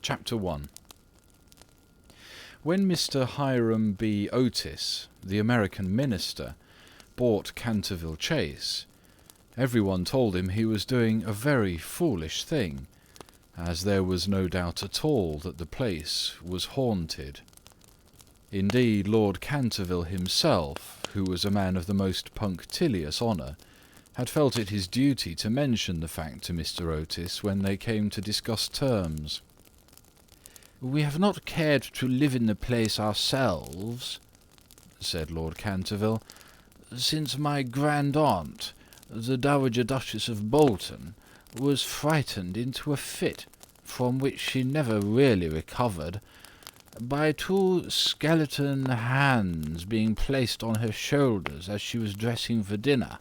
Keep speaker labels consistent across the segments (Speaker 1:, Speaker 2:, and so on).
Speaker 1: Chapter 1. When Mr. Hiram B. Otis, the American minister, bought Canterville Chase, everyone told him he was doing a very foolish thing, as there was no doubt at all that the place was haunted. Indeed, Lord Canterville himself, who was a man of the most punctilious honour, had felt it his duty to mention the fact to Mr. Otis when they came to discuss terms. "We have not cared to live in the place ourselves," said Lord Canterville, "since my grand-aunt, the Dowager Duchess of Bolton, was frightened into a fit, from which she never really recovered, by two skeleton hands being placed on her shoulders as she was dressing for dinner.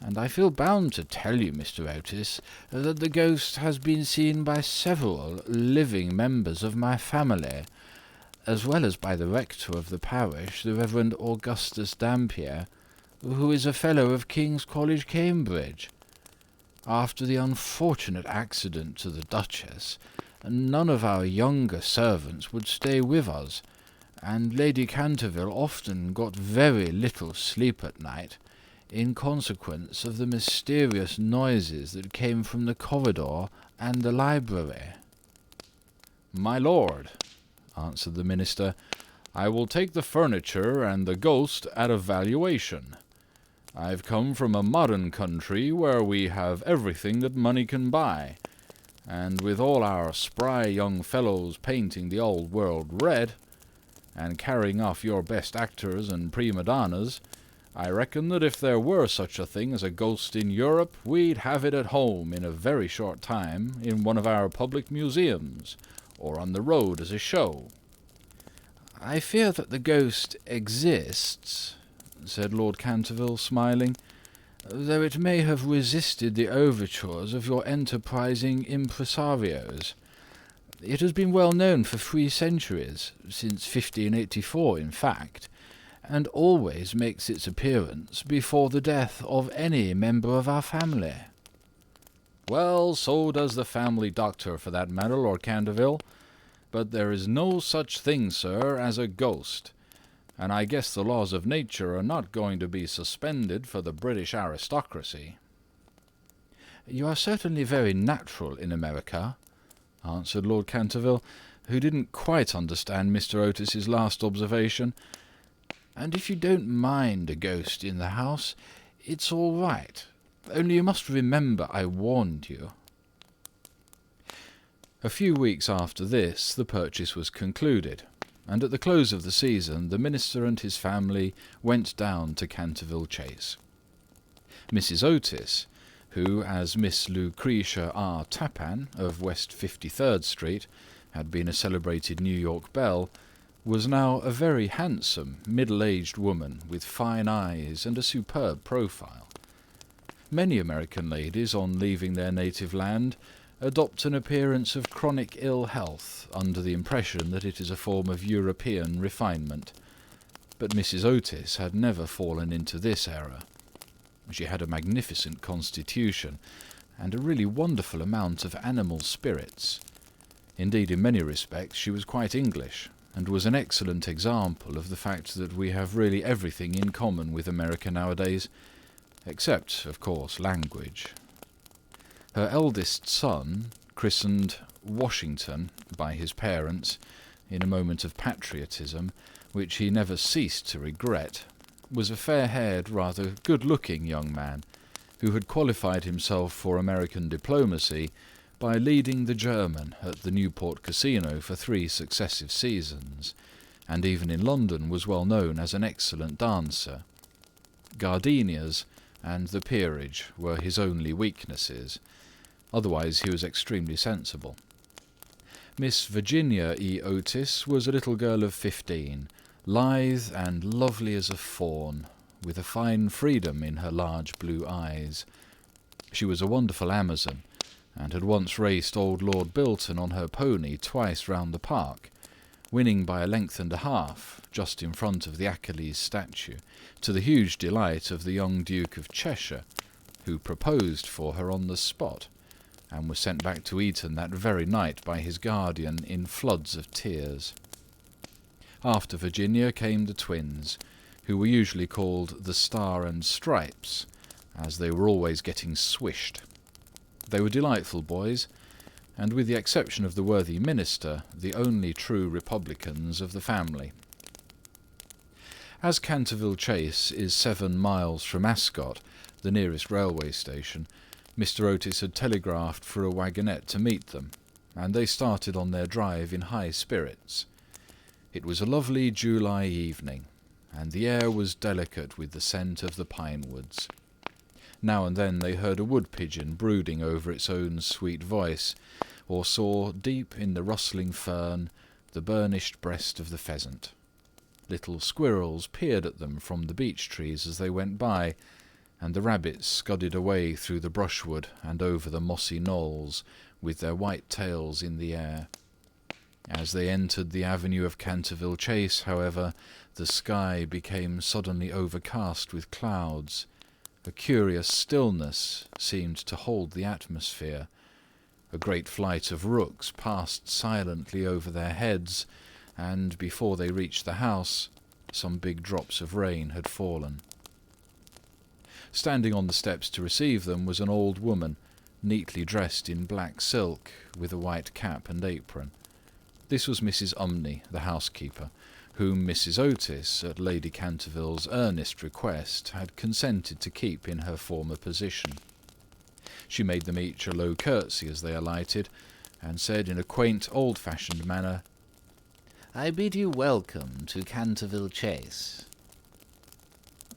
Speaker 1: And I feel bound to tell you, Mr. Otis, that the ghost has been seen by several living members of my family, as well as by the rector of the parish, the Reverend Augustus Dampier, who is a fellow of King's College, Cambridge. After the unfortunate accident to the Duchess, none of our younger servants would stay with us, and Lady Canterville often got very little sleep at night, in consequence of the mysterious noises that came from the corridor and the library." "My lord," answered the minister, "I will take the furniture and the ghost at a valuation. I've come from a modern country where we have everything that money can buy, and with all our spry young fellows painting the old world red, and carrying off your best actors and prima donnas, I reckon that if there were such a thing as a ghost in Europe, we'd have it at home in a very short time in one of our public museums, or on the road as a show." "I fear that the ghost exists," said Lord Canterville, smiling, "though it may have resisted the overtures of your enterprising impresarios. It has been well known for 3 centuries, since 1584 in fact, and always makes its appearance before the death of any member of our family." "Well, so does the family doctor, for that matter, Lord Canterville. But there is no such thing, sir, as a ghost, and I guess the laws of nature are not going to be suspended for the British aristocracy."
Speaker 2: "You are certainly very natural in America," answered Lord Canterville, who didn't quite understand Mr. Otis's last observation, "and if you don't mind a ghost in the house, it's all right. Only you must remember I warned you."
Speaker 1: A few weeks after this, the purchase was concluded, and at the close of the season the minister and his family went down to Canterville Chase. Mrs. Otis, who, as Miss Lucretia R. Tappan, of West 53rd Street, had been a celebrated New York belle, was now a very handsome, middle-aged woman with fine eyes and a superb profile. Many American ladies, on leaving their native land, adopt an appearance of chronic ill health under the impression that it is a form of European refinement. But Mrs. Otis had never fallen into this error. She had a magnificent constitution, and a really wonderful amount of animal spirits. Indeed, in many respects she was quite English, and was an excellent example of the fact that we have really everything in common with America nowadays, except, of course, language. Her eldest son, christened Washington by his parents, in a moment of patriotism, which he never ceased to regret, was a fair-haired, rather good-looking young man, who had qualified himself for American diplomacy by leading the German at the Newport Casino for 3 successive seasons, and even in London was well known as an excellent dancer. Gardenias and the peerage were his only weaknesses. Otherwise he was extremely sensible. Miss Virginia E. Otis was a little girl of 15, lithe and lovely as a fawn, with a fine freedom in her large blue eyes. She was a wonderful Amazon, and had once raced old Lord Bilton on her pony twice round the park, winning by a length and a half, just in front of the Achilles statue, to the huge delight of the young Duke of Cheshire, who proposed for her on the spot, and was sent back to Eton that very night by his guardian in floods of tears. After Virginia came the twins, who were usually called the Star and Stripes, as they were always getting swished. They were delightful boys, and with the exception of the worthy minister, the only true republicans of the family. As Canterville Chase is 7 miles from Ascot, the nearest railway station, Mr. Otis had telegraphed for a wagonette to meet them, and they started on their drive in high spirits. It was a lovely July evening, and the air was delicate with the scent of the pine woods. Now and then they heard a wood-pigeon brooding over its own sweet voice, or saw, deep in the rustling fern, the burnished breast of the pheasant. Little squirrels peered at them from the beech trees as they went by, and the rabbits scudded away through the brushwood and over the mossy knolls, with their white tails in the air. As they entered the avenue of Canterville Chase, however, the sky became suddenly overcast with clouds. A curious stillness seemed to hold the atmosphere. A great flight of rooks passed silently over their heads, and before they reached the house, some big drops of rain had fallen. Standing on the steps to receive them was an old woman, neatly dressed in black silk, with a white cap and apron. This was Mrs. Umney, the housekeeper, whom Mrs. Otis, at Lady Canterville's earnest request, had consented to keep in her former position. She made them each a low curtsy as they alighted, and said in a quaint, old-fashioned manner, "I bid you welcome to Canterville Chase."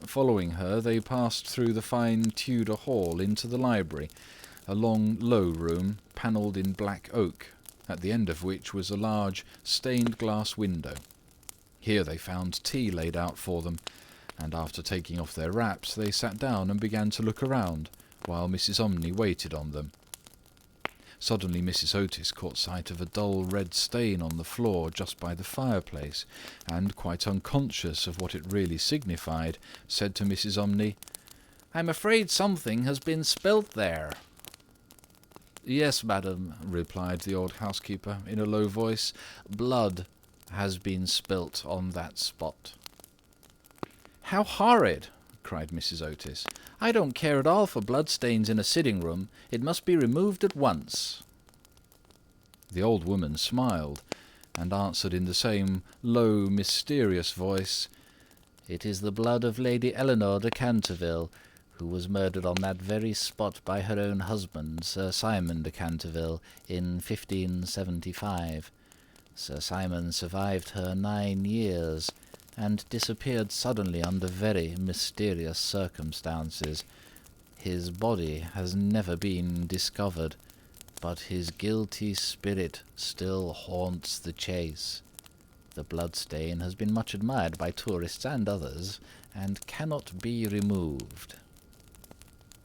Speaker 1: Following her, they passed through the fine Tudor hall into the library, a long, low room, panelled in black oak, at the end of which was a large stained-glass window. Here they found tea laid out for them, and after taking off their wraps, they sat down and began to look around, while Mrs. Umney waited on them. Suddenly Mrs. Otis caught sight of a dull red stain on the floor just by the fireplace, and, quite unconscious of what it really signified, said to Mrs. Umney, "I'm afraid something has been spilt there." "Yes, madam," replied the old housekeeper in a low voice, "blood has been spilt on that spot." "How horrid!" cried Mrs. Otis. "I don't care at all for bloodstains in a sitting-room. It must be removed at once." The old woman smiled, and answered in the same low, mysterious voice, "It is the blood of Lady Eleanor de Canterville, who was murdered on that very spot by her own husband, Sir Simon de Canterville, in 1575. Sir Simon survived her 9 years, and disappeared suddenly under very mysterious circumstances. His body has never been discovered, but his guilty spirit still haunts the Chase. The bloodstain has been much admired by tourists and others, and cannot be removed."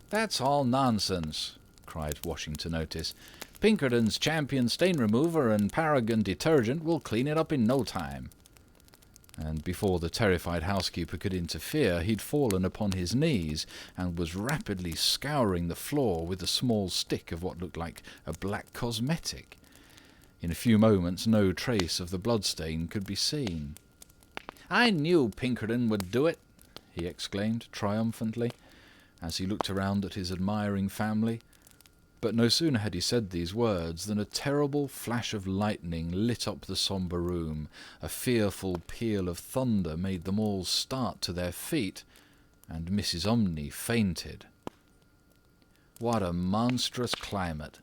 Speaker 1: "That's all nonsense," cried Washington Otis. "Pinkerton's Champion Stain Remover and Paragon Detergent will clean it up in no time." And before the terrified housekeeper could interfere, he'd fallen upon his knees, and was rapidly scouring the floor with a small stick of what looked like a black cosmetic. In a few moments no trace of the bloodstain could be seen. "I knew Pinkerton would do it!" he exclaimed triumphantly, as he looked around at his admiring family. But no sooner had he said these words than a terrible flash of lightning lit up the sombre room. A fearful peal of thunder made them all start to their feet, and Mrs. Umney fainted. "What a monstrous climate,"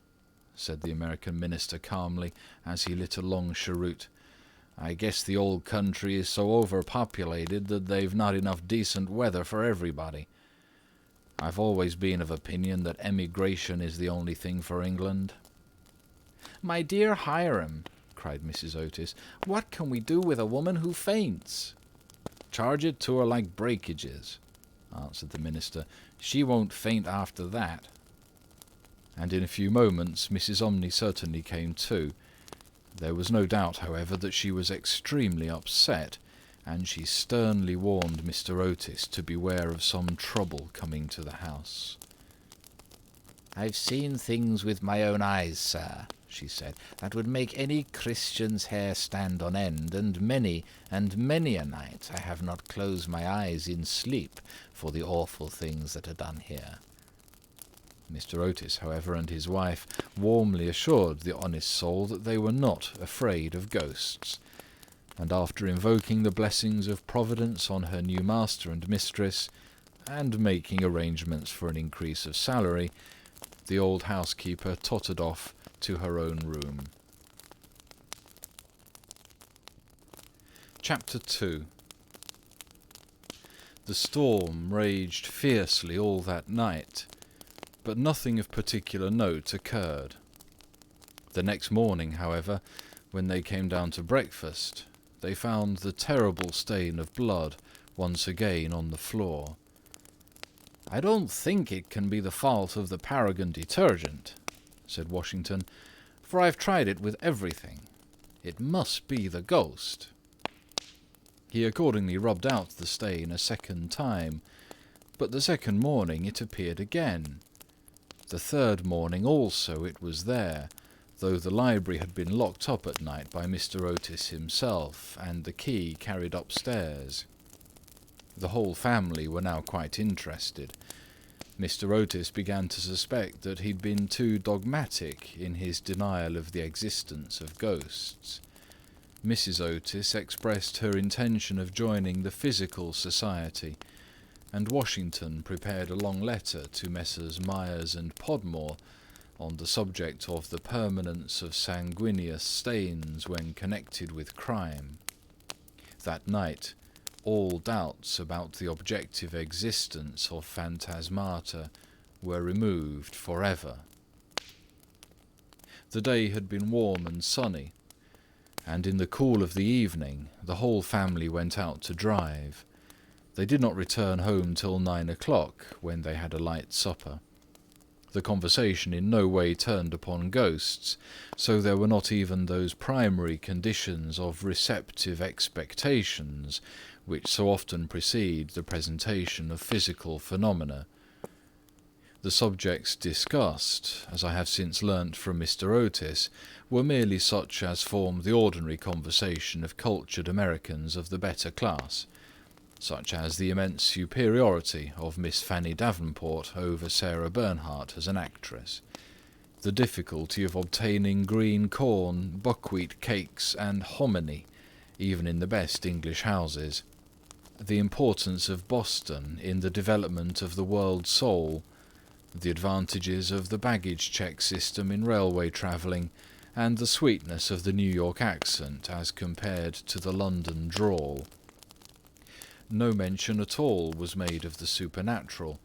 Speaker 1: said the American minister calmly, as he lit a long cheroot. "I guess the old country is so overpopulated that they've not enough decent weather for everybody. I've always been of opinion that emigration is the only thing for England." "My dear Hiram," cried Mrs. Otis, "what can we do with a woman who faints?" "Charge it to her like breakages," answered the minister. "She won't faint after that." And in a few moments Mrs. Umney certainly came to. There was no doubt, however, that she was extremely upset, and she sternly warned Mr. Otis to beware of some trouble coming to the house.
Speaker 2: "I've seen things with my own eyes, sir," she said, "that would make any Christian's hair stand on end, and many a night I have not closed my eyes in sleep for the awful things that are done here." Mr. Otis, however, and his wife warmly assured the honest soul that they were not afraid of ghosts, and after invoking the blessings of Providence on her new master and mistress, and making arrangements for an increase of salary, the old housekeeper tottered off to her own room. Chapter 2. The storm raged fiercely all that night, but nothing of particular note occurred. The next morning, however, when they came down to breakfast, they found the terrible stain of blood once again on the floor. "I don't think it can be the fault of the Paragon detergent," said Washington, "for I've tried it with everything. It must be the ghost." He accordingly rubbed out the stain a second time, but the second morning it appeared again. The third morning also it was there, though the library had been locked up at night by Mr. Otis himself, and the key carried upstairs. The whole family were now quite interested. Mr. Otis began to suspect that he'd been too dogmatic in his denial of the existence of ghosts. Mrs. Otis expressed her intention of joining the Physical Society, and Washington prepared a long letter to Messrs. Myers and Podmore on the subject of the permanence of sanguineous stains when connected with crime. That night, all doubts about the objective existence of phantasmata were removed forever. The day had been warm and sunny, and in the cool of the evening the whole family went out to drive. They did not return home till 9 o'clock, when they had a light supper. The conversation in no way turned upon ghosts, so there were not even those primary conditions of receptive expectations which so often precede the presentation of physical phenomena. The subjects discussed, as I have since learnt from Mr. Otis, were merely such as form the ordinary conversation of cultured Americans of the better class, such as the immense superiority of Miss Fanny Davenport over Sarah Bernhardt as an actress, the difficulty of obtaining green corn, buckwheat cakes, and hominy, even in the best English houses, the importance of Boston in the development of the world soul, the advantages of the baggage check system in railway travelling, and the sweetness of the New York accent as compared to the London drawl. No mention at all was made of the supernatural,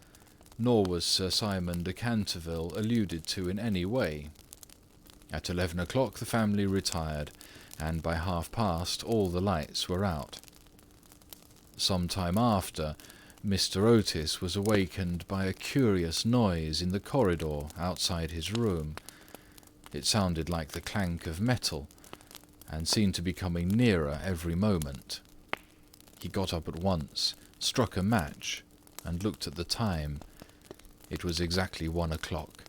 Speaker 2: nor was Sir Simon de Canterville alluded to in any way. At 11 o'clock the family retired, and by past all the lights were out. Some time after, Mr. Otis was awakened by a curious noise in the corridor outside his room. It sounded like the clank of metal, and seemed to be coming nearer every moment. He got up at once, struck a match, and looked at the time. It was exactly 1 o'clock.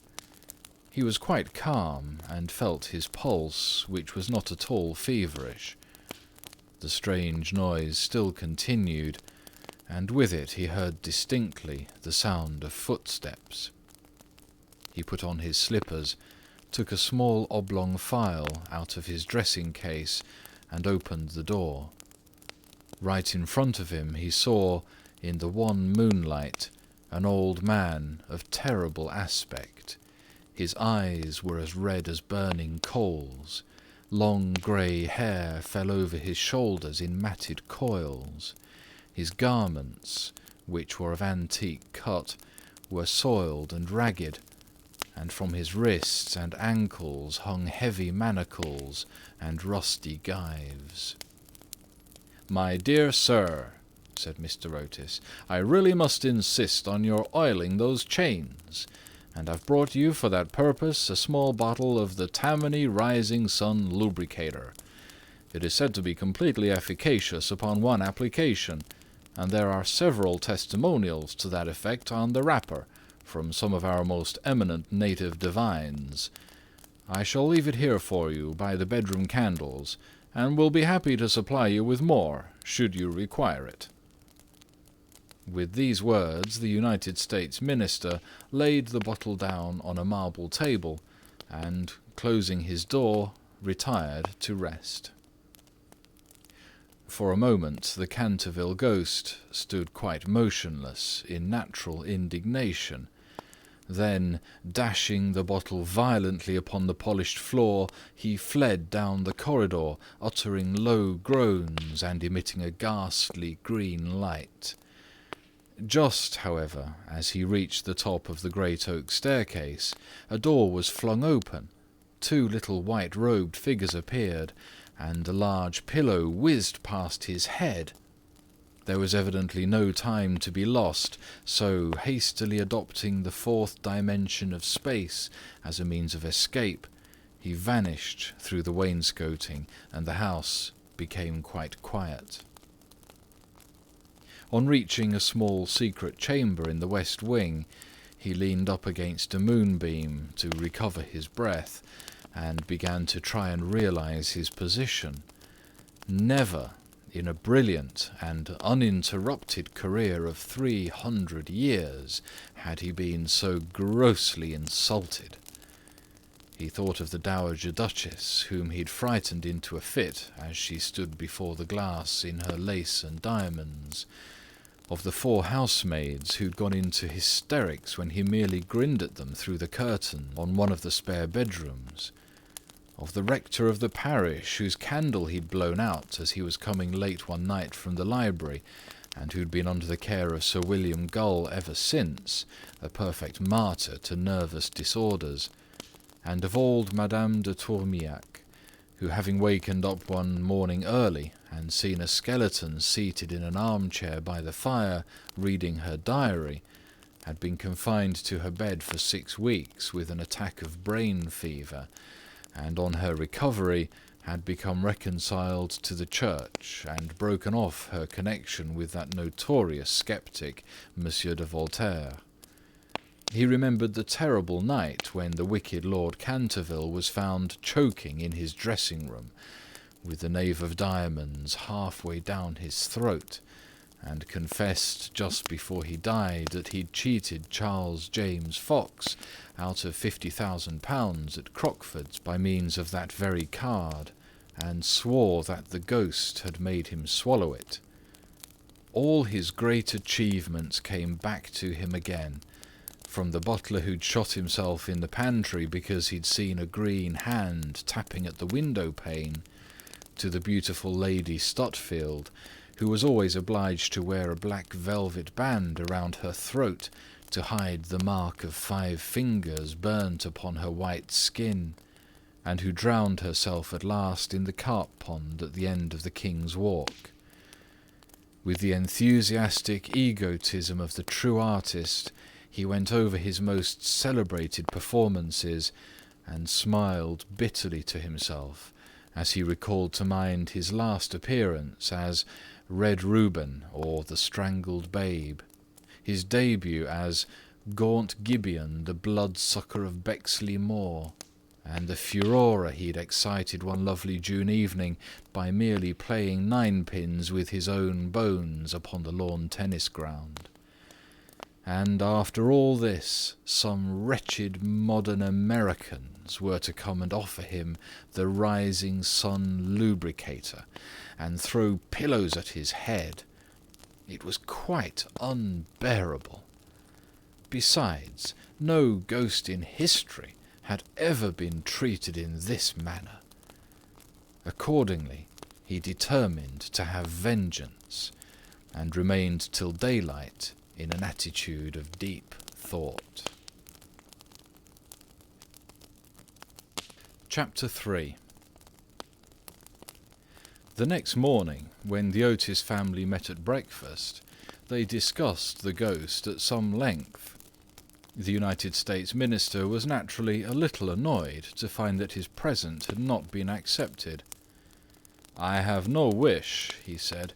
Speaker 2: He was quite calm, and felt his pulse, which was not at all feverish. The strange noise still continued, and with it he heard distinctly the sound of footsteps. He put on his slippers, took a small oblong phial out of his dressing-case, and opened the door. Right in front of him he saw, in the wan moonlight, an old man of terrible aspect. His eyes were as red as burning coals. Long grey hair fell over his shoulders in matted coils. His garments, which were of antique cut, were soiled and ragged, and from his wrists and ankles hung heavy manacles and rusty gyves. "My dear sir," said Mr. Otis, "I really must insist on your oiling those chains, and I've brought you for that purpose a small bottle of the Tammany Rising Sun Lubricator. It is said to be completely efficacious upon one application, and there are several testimonials to that effect on the wrapper,
Speaker 1: from some of our most eminent native divines. I shall leave it here for you by the bedroom candles, and will be happy to supply you with more, should you require it." With these words, the United States Minister laid the bottle down on a marble table, and, closing his door, retired to rest. For a moment the Canterville Ghost stood quite motionless in natural indignation. Then, dashing the bottle violently upon the polished floor, he fled down the corridor, uttering low groans and emitting a ghastly green light. Just, however, as he reached the top of the great oak staircase, a door was flung open, 2 little white-robed figures appeared, and a large pillow whizzed past his head. There was evidently no time to be lost, so, hastily adopting the 4th dimension of space as a means of escape, he vanished through the wainscoting, and the house became quite quiet. On reaching a small secret chamber in the west wing, he leaned up against a moonbeam to recover his breath, and began to try and realize his position. Never, in a brilliant and uninterrupted career of 300 years, had he been so grossly insulted. He thought of the Dowager Duchess, whom he'd frightened into a fit as she stood before the glass in her lace and diamonds, of the 4 housemaids who'd gone into hysterics when he merely grinned at them through the curtain on one of the spare bedrooms, of the rector of the parish whose candle he'd blown out as he was coming late one night from the library, and who'd been under the care of Sir William Gull ever since, a perfect martyr to nervous disorders, and of old Madame de Tourmillac, who, having wakened up one morning early and seen a skeleton seated in an armchair by the fire reading her diary, had been confined to her bed for 6 weeks with an attack of brain fever, and on her recovery had become reconciled to the Church and broken off her connection with that notorious sceptic, Monsieur de Voltaire. He remembered the terrible night when the wicked Lord Canterville was found choking in his dressing-room, with the knave of diamonds halfway down his throat, and confessed just before he died that he'd cheated Charles James Fox out of £50,000 at Crockford's by means of that very card, and swore that the ghost had made him swallow it. All his great achievements came back to him again, from the butler who'd shot himself in the pantry because he'd seen a green hand tapping at the window-pane, to the beautiful Lady Stutfield, who was always obliged to wear a black velvet band around her throat to hide the mark of 5 fingers burnt upon her white skin, and who drowned herself at last in the carp pond at the end of the King's Walk. With the enthusiastic egotism of the true artist, he went over his most celebrated performances and smiled bitterly to himself as he recalled to mind his last appearance as Red Reuben or the Strangled Babe, his debut as Gaunt Gibeon, the bloodsucker of Bexley Moor, and the furore he'd excited one lovely June evening by merely playing ninepins with his own bones upon the lawn tennis ground. And after all this, some wretched modern Americans were to come and offer him the Rising Sun lubricator and throw pillows at his head. It was quite unbearable. Besides, no ghost in history had ever been treated in this manner. Accordingly, he determined to have vengeance, and remained till daylight in an attitude of deep thought. Chapter 3. The next morning, when the Otis family met at breakfast, they discussed the ghost at some length. The United States Minister was naturally a little annoyed to find that his present had not been accepted. "I have no wish," he said,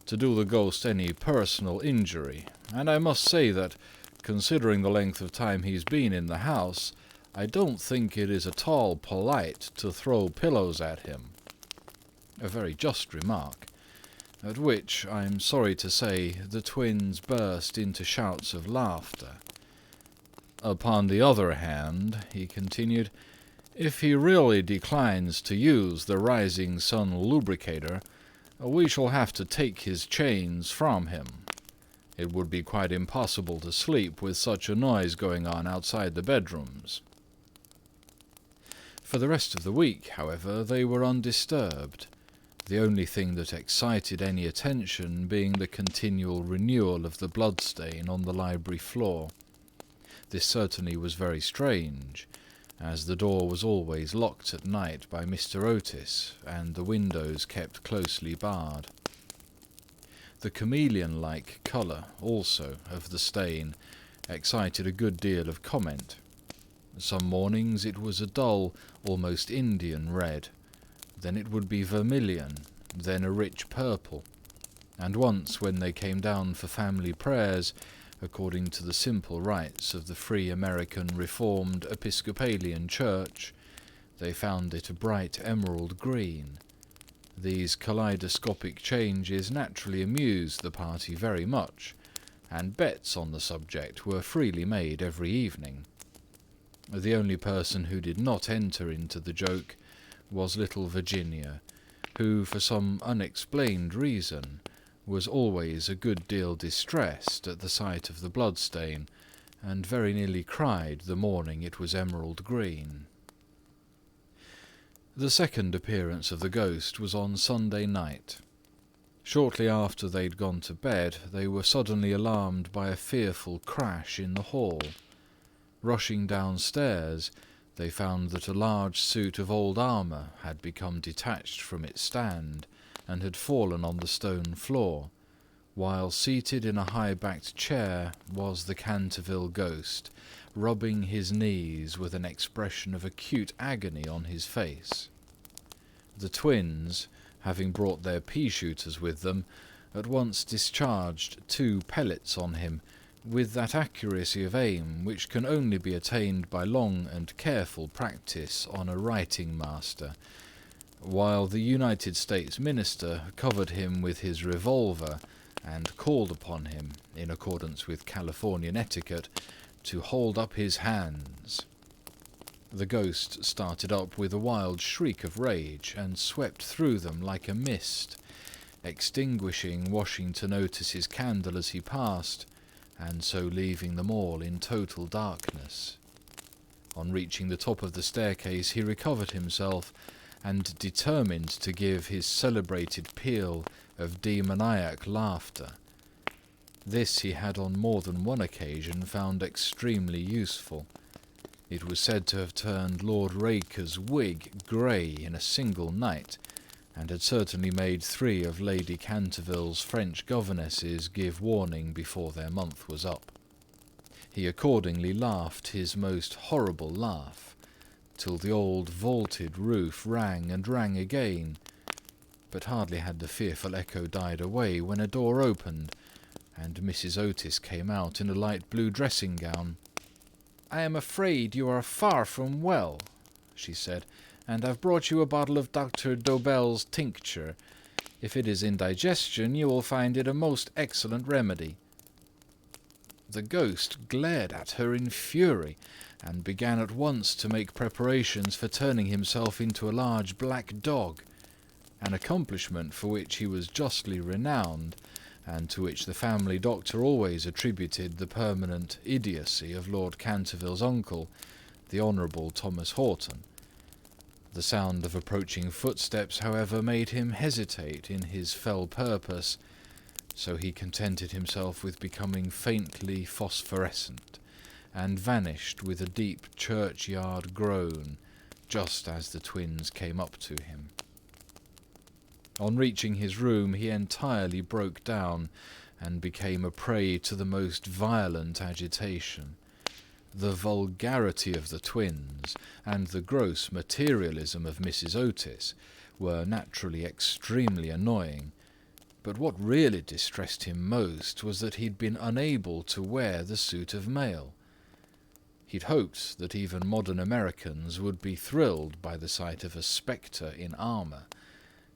Speaker 1: "to do the ghost any personal injury, and I must say that, considering the length of time he's been in the house, I don't think it is at all polite to throw pillows at him." A very just remark, at which, I'm sorry to say, the twins burst into shouts of laughter. "Upon the other hand," he continued, "if he really declines to use the Rising Sun lubricator, we shall have to take his chains from him. It would be quite impossible to sleep with such a noise going on outside the bedrooms." For the rest of the week, however, they were undisturbed, the only thing that excited any attention being the continual renewal of the bloodstain on the library floor. This certainly was very strange, as the door was always locked at night by Mr. Otis, and the windows kept closely barred. The chameleon-like colour, also, of the stain excited a good deal of comment. Some mornings it was a dull, almost Indian red, then it would be vermilion, then a rich purple, and once when they came down for family prayers, according to the simple rites of the Free American Reformed Episcopalian Church, they found it a bright emerald green. These kaleidoscopic changes naturally amused the party very much, and bets on the subject were freely made every evening. The only person who did not enter into the joke was little Virginia, who, for some unexplained reason, was always a good deal distressed at the sight of the bloodstain, and very nearly cried the morning it was emerald green. The second appearance of the ghost was on Sunday night. Shortly after they'd gone to bed, they were suddenly alarmed by a fearful crash in the hall. Rushing downstairs, they found that a large suit of old armour had become detached from its stand, and had fallen on the stone floor, while seated in a high-backed chair was the Canterville Ghost, rubbing his knees with an expression of acute agony on his face. The twins, having brought their pea-shooters with them, at once discharged 2 pellets on him, with that accuracy of aim which can only be attained by long and careful practice on a writing-master, while the United States Minister covered him with his revolver and called upon him, in accordance with Californian etiquette, to hold up his hands. The ghost started up with a wild shriek of rage and swept through them like a mist, extinguishing Washington Otis's candle as he passed, and so leaving them all in total darkness. On reaching the top of the staircase he recovered himself, and determined to give his celebrated peal of demoniac laughter. This he had on more than one occasion found extremely useful. It was said to have turned Lord Raker's wig grey in a single night, and had certainly made 3 of Lady Canterville's French governesses give warning before their month was up. He accordingly laughed his most horrible laugh, till the old vaulted roof rang and rang again, but hardly had the fearful echo died away when a door opened, and Mrs. Otis came out in a light blue dressing-gown. "I am afraid you are far from well," she said, "and I've brought you a bottle of Dr. Dobell's tincture. If it is indigestion, you will find it a most excellent remedy." The ghost glared at her in fury, and began at once to make preparations for turning himself into a large black dog, an accomplishment for which he was justly renowned, and to which the family doctor always attributed the permanent idiocy of Lord Canterville's uncle, the Honourable Thomas Horton. The sound of approaching footsteps, however, made him hesitate in his fell purpose, so he contented himself with becoming faintly phosphorescent, and vanished with a deep churchyard groan, just as the twins came up to him. On reaching his room he entirely broke down, and became a prey to the most violent agitation. The vulgarity of the twins, and the gross materialism of Mrs. Otis, were naturally extremely annoying, But what really distressed him most was that he'd been unable to wear the suit of mail. He'd hoped that even modern Americans would be thrilled by the sight of a spectre in armour,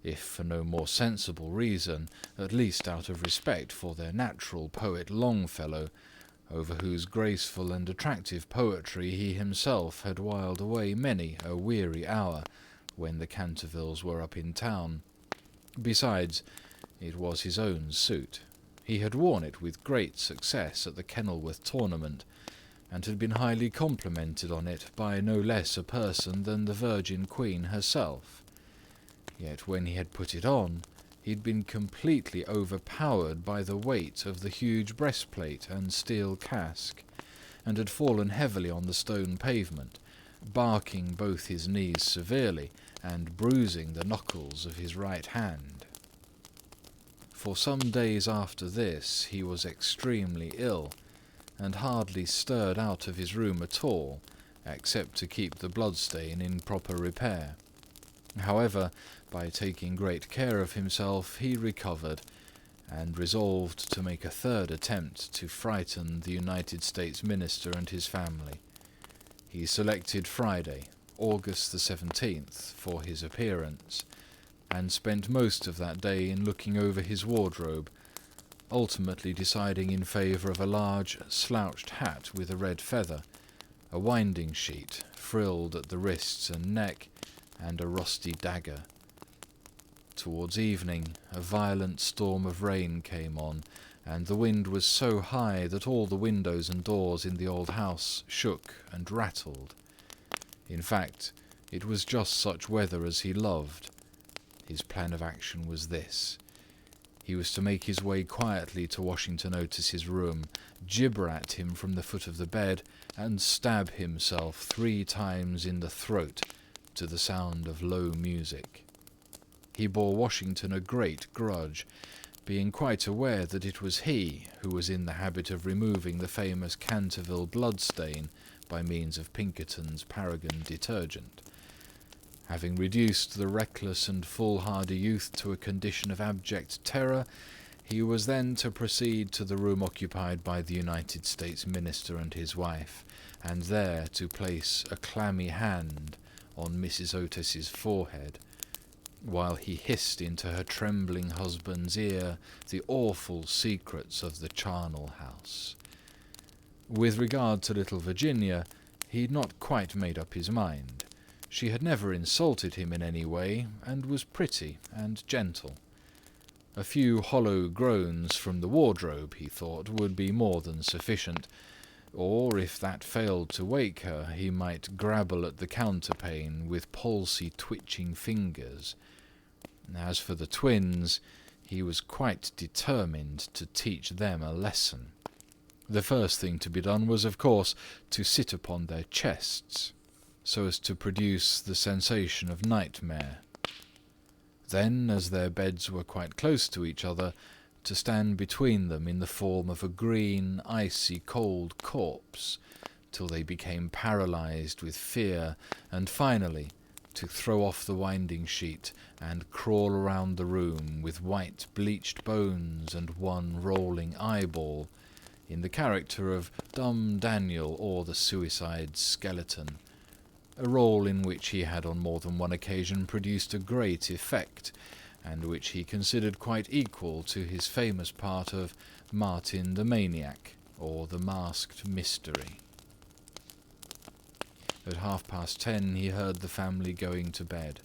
Speaker 1: if for no more sensible reason, at least out of respect for their natural poet Longfellow, over whose graceful and attractive poetry he himself had whiled away many a weary hour when the Cantervilles were up in town. Besides, it was his own suit. He had worn it with great success at the Kenilworth tournament, and had been highly complimented on it by no less a person than the Virgin Queen herself. Yet when he had put it on, he'd been completely overpowered by the weight of the huge breastplate and steel casque, and had fallen heavily on the stone pavement, barking both his knees severely and bruising the knuckles of his right hand. For some days after this he was extremely ill, and hardly stirred out of his room at all, except to keep the bloodstain in proper repair. However, by taking great care of himself, he recovered, and resolved to make a third attempt to frighten the United States Minister and his family. He selected Friday, August the 17th, for his appearance, and spent most of that day in looking over his wardrobe, ultimately deciding in favour of a large slouched hat with a red feather, a winding sheet frilled at the wrists and neck, and a rusty dagger. Towards evening, a violent storm of rain came on, and the wind was so high that all the windows and doors in the old house shook and rattled. In fact, it was just such weather as he loved. His plan of action was this. He was to make his way quietly to Washington Otis's room, gibber at him from the foot of the bed, and stab himself 3 times in the throat to the sound of low music. He bore Washington a great grudge, being quite aware that it was he who was in the habit of removing the famous Canterville bloodstain by means of Pinkerton's Paragon detergent. Having reduced the reckless and foolhardy youth to a condition of abject terror, he was then to proceed to the room occupied by the United States Minister and his wife, and there to place a clammy hand on Mrs. Otis's forehead, while he hissed into her trembling husband's ear the awful secrets of the charnel house. With regard to little Virginia, he'd not quite made up his mind. She had never insulted him in any way, and was pretty and gentle. A few hollow groans from the wardrobe, he thought, would be more than sufficient, or if that failed to wake her, he might grabble at the counterpane with palsy twitching fingers. As for the twins, he was quite determined to teach them a lesson. The first thing to be done was, of course, to sit upon their chests, so as to produce the sensation of nightmare. Then, as their beds were quite close to each other, to stand between them in the form of a green, icy cold corpse, till they became paralysed with fear, and finally to throw off the winding sheet and crawl around the room with white bleached bones and one rolling eyeball, in the character of Dumb Daniel or the Suicide Skeleton, a role in which he had on more than one occasion produced a great effect, and which he considered quite equal to his famous part of Martin the Maniac, or the Masked Mystery. At 10:30 he heard the family going to bed.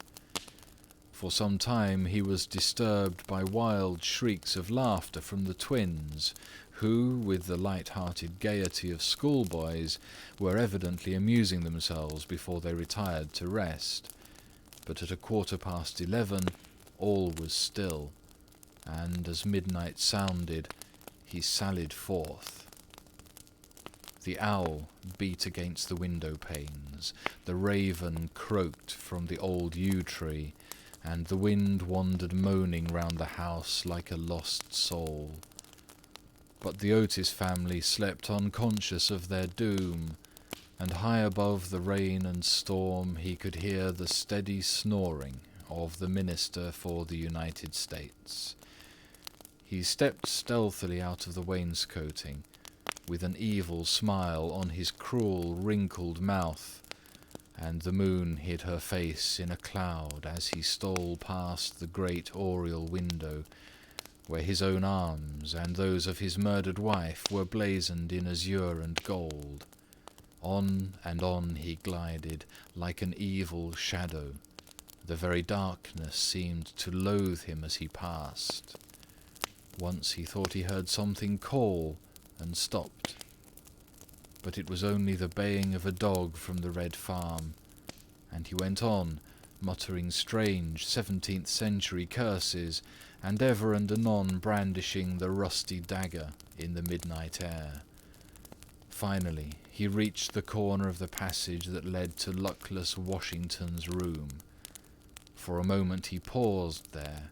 Speaker 1: For some time he was disturbed by wild shrieks of laughter from the twins, who, with the light-hearted gaiety of schoolboys, were evidently amusing themselves before they retired to rest. But at 11:15 all was still, and as midnight sounded, he sallied forth. The owl beat against the window-panes, the raven croaked from the old yew-tree, and the wind wandered moaning round the house like a lost soul. But the Otis family slept unconscious of their doom, and high above the rain and storm he could hear the steady snoring of the Minister for the United States. He stepped stealthily out of the wainscoting, with an evil smile on his cruel, wrinkled mouth, and the moon hid her face in a cloud as he stole past the great oriel window, where his own arms and those of his murdered wife were blazoned in azure and gold. On and on he glided, like an evil shadow. The very darkness seemed to loathe him as he passed. Once he thought he heard something call, and stopped. But it was only the baying of a dog from the Red Farm, and he went on, muttering strange 17th century curses, and ever and anon brandishing the rusty dagger in the midnight air. Finally, he reached the corner of the passage that led to luckless Washington's room. For a moment he paused there,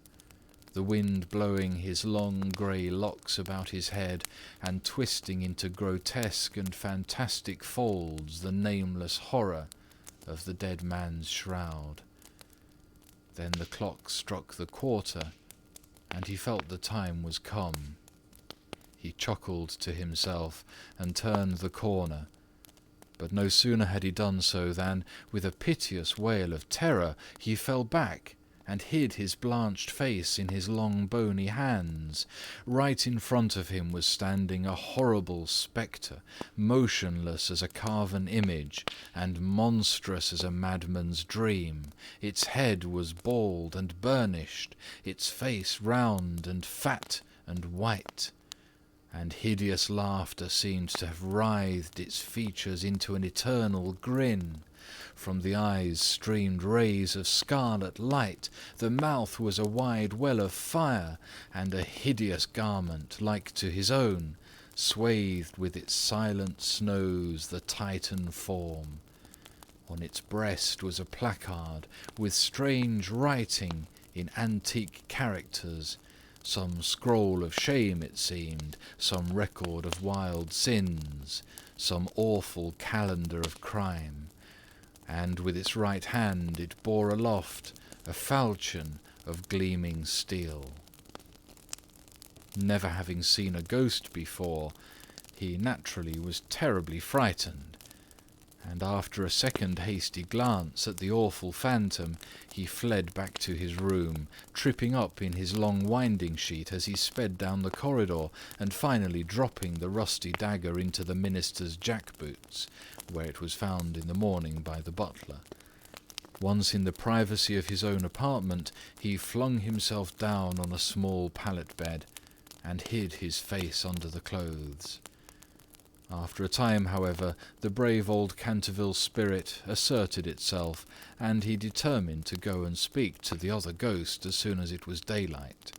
Speaker 1: the wind blowing his long grey locks about his head and twisting into grotesque and fantastic folds the nameless horror of the dead man's shroud. Then the clock struck the quarter, and he felt the time was come. He chuckled to himself and turned the corner, but no sooner had he done so than, with a piteous wail of terror, he fell back and hid his blanched face in his long bony hands. Right in front of him was standing a horrible spectre, motionless as a carven image, and monstrous as a madman's dream. Its head was bald and burnished, its face round and fat and white, and hideous laughter seemed to have writhed its features into an eternal grin. From the eyes streamed rays of scarlet light, the mouth was a wide well of fire, and a hideous garment, like to his own, swathed with its silent snows the Titan form. On its breast was a placard with strange writing in antique characters, some scroll of shame it seemed, some record of wild sins, some awful calendar of crime. And with its right hand it bore aloft a falchion of gleaming steel. Never having seen a ghost before, he naturally was terribly frightened, and after a second hasty glance at the awful phantom, he fled back to his room, tripping up in his long winding sheet as he sped down the corridor, and finally dropping the rusty dagger into the minister's jack-boots, where it was found in the morning by the butler. Once in the privacy of his own apartment, he flung himself down on a small pallet bed, and hid his face under the clothes. After a time, however, the brave old Canterville spirit asserted itself, and he determined to go and speak to the other ghost as soon as it was daylight.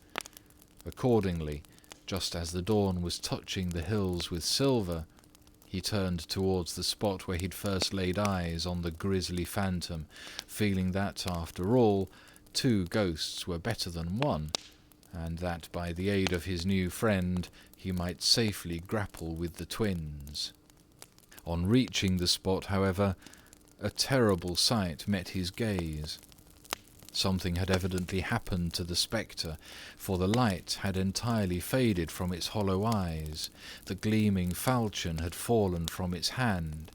Speaker 1: Accordingly, just as the dawn was touching the hills with silver, he turned towards the spot where he'd first laid eyes on the grisly phantom, feeling that, after all, 2 ghosts were better than 1, and that by the aid of his new friend he might safely grapple with the twins. On reaching the spot, however, a terrible sight met his gaze. Something had evidently happened to the spectre, for the light had entirely faded from its hollow eyes, the gleaming falchion had fallen from its hand,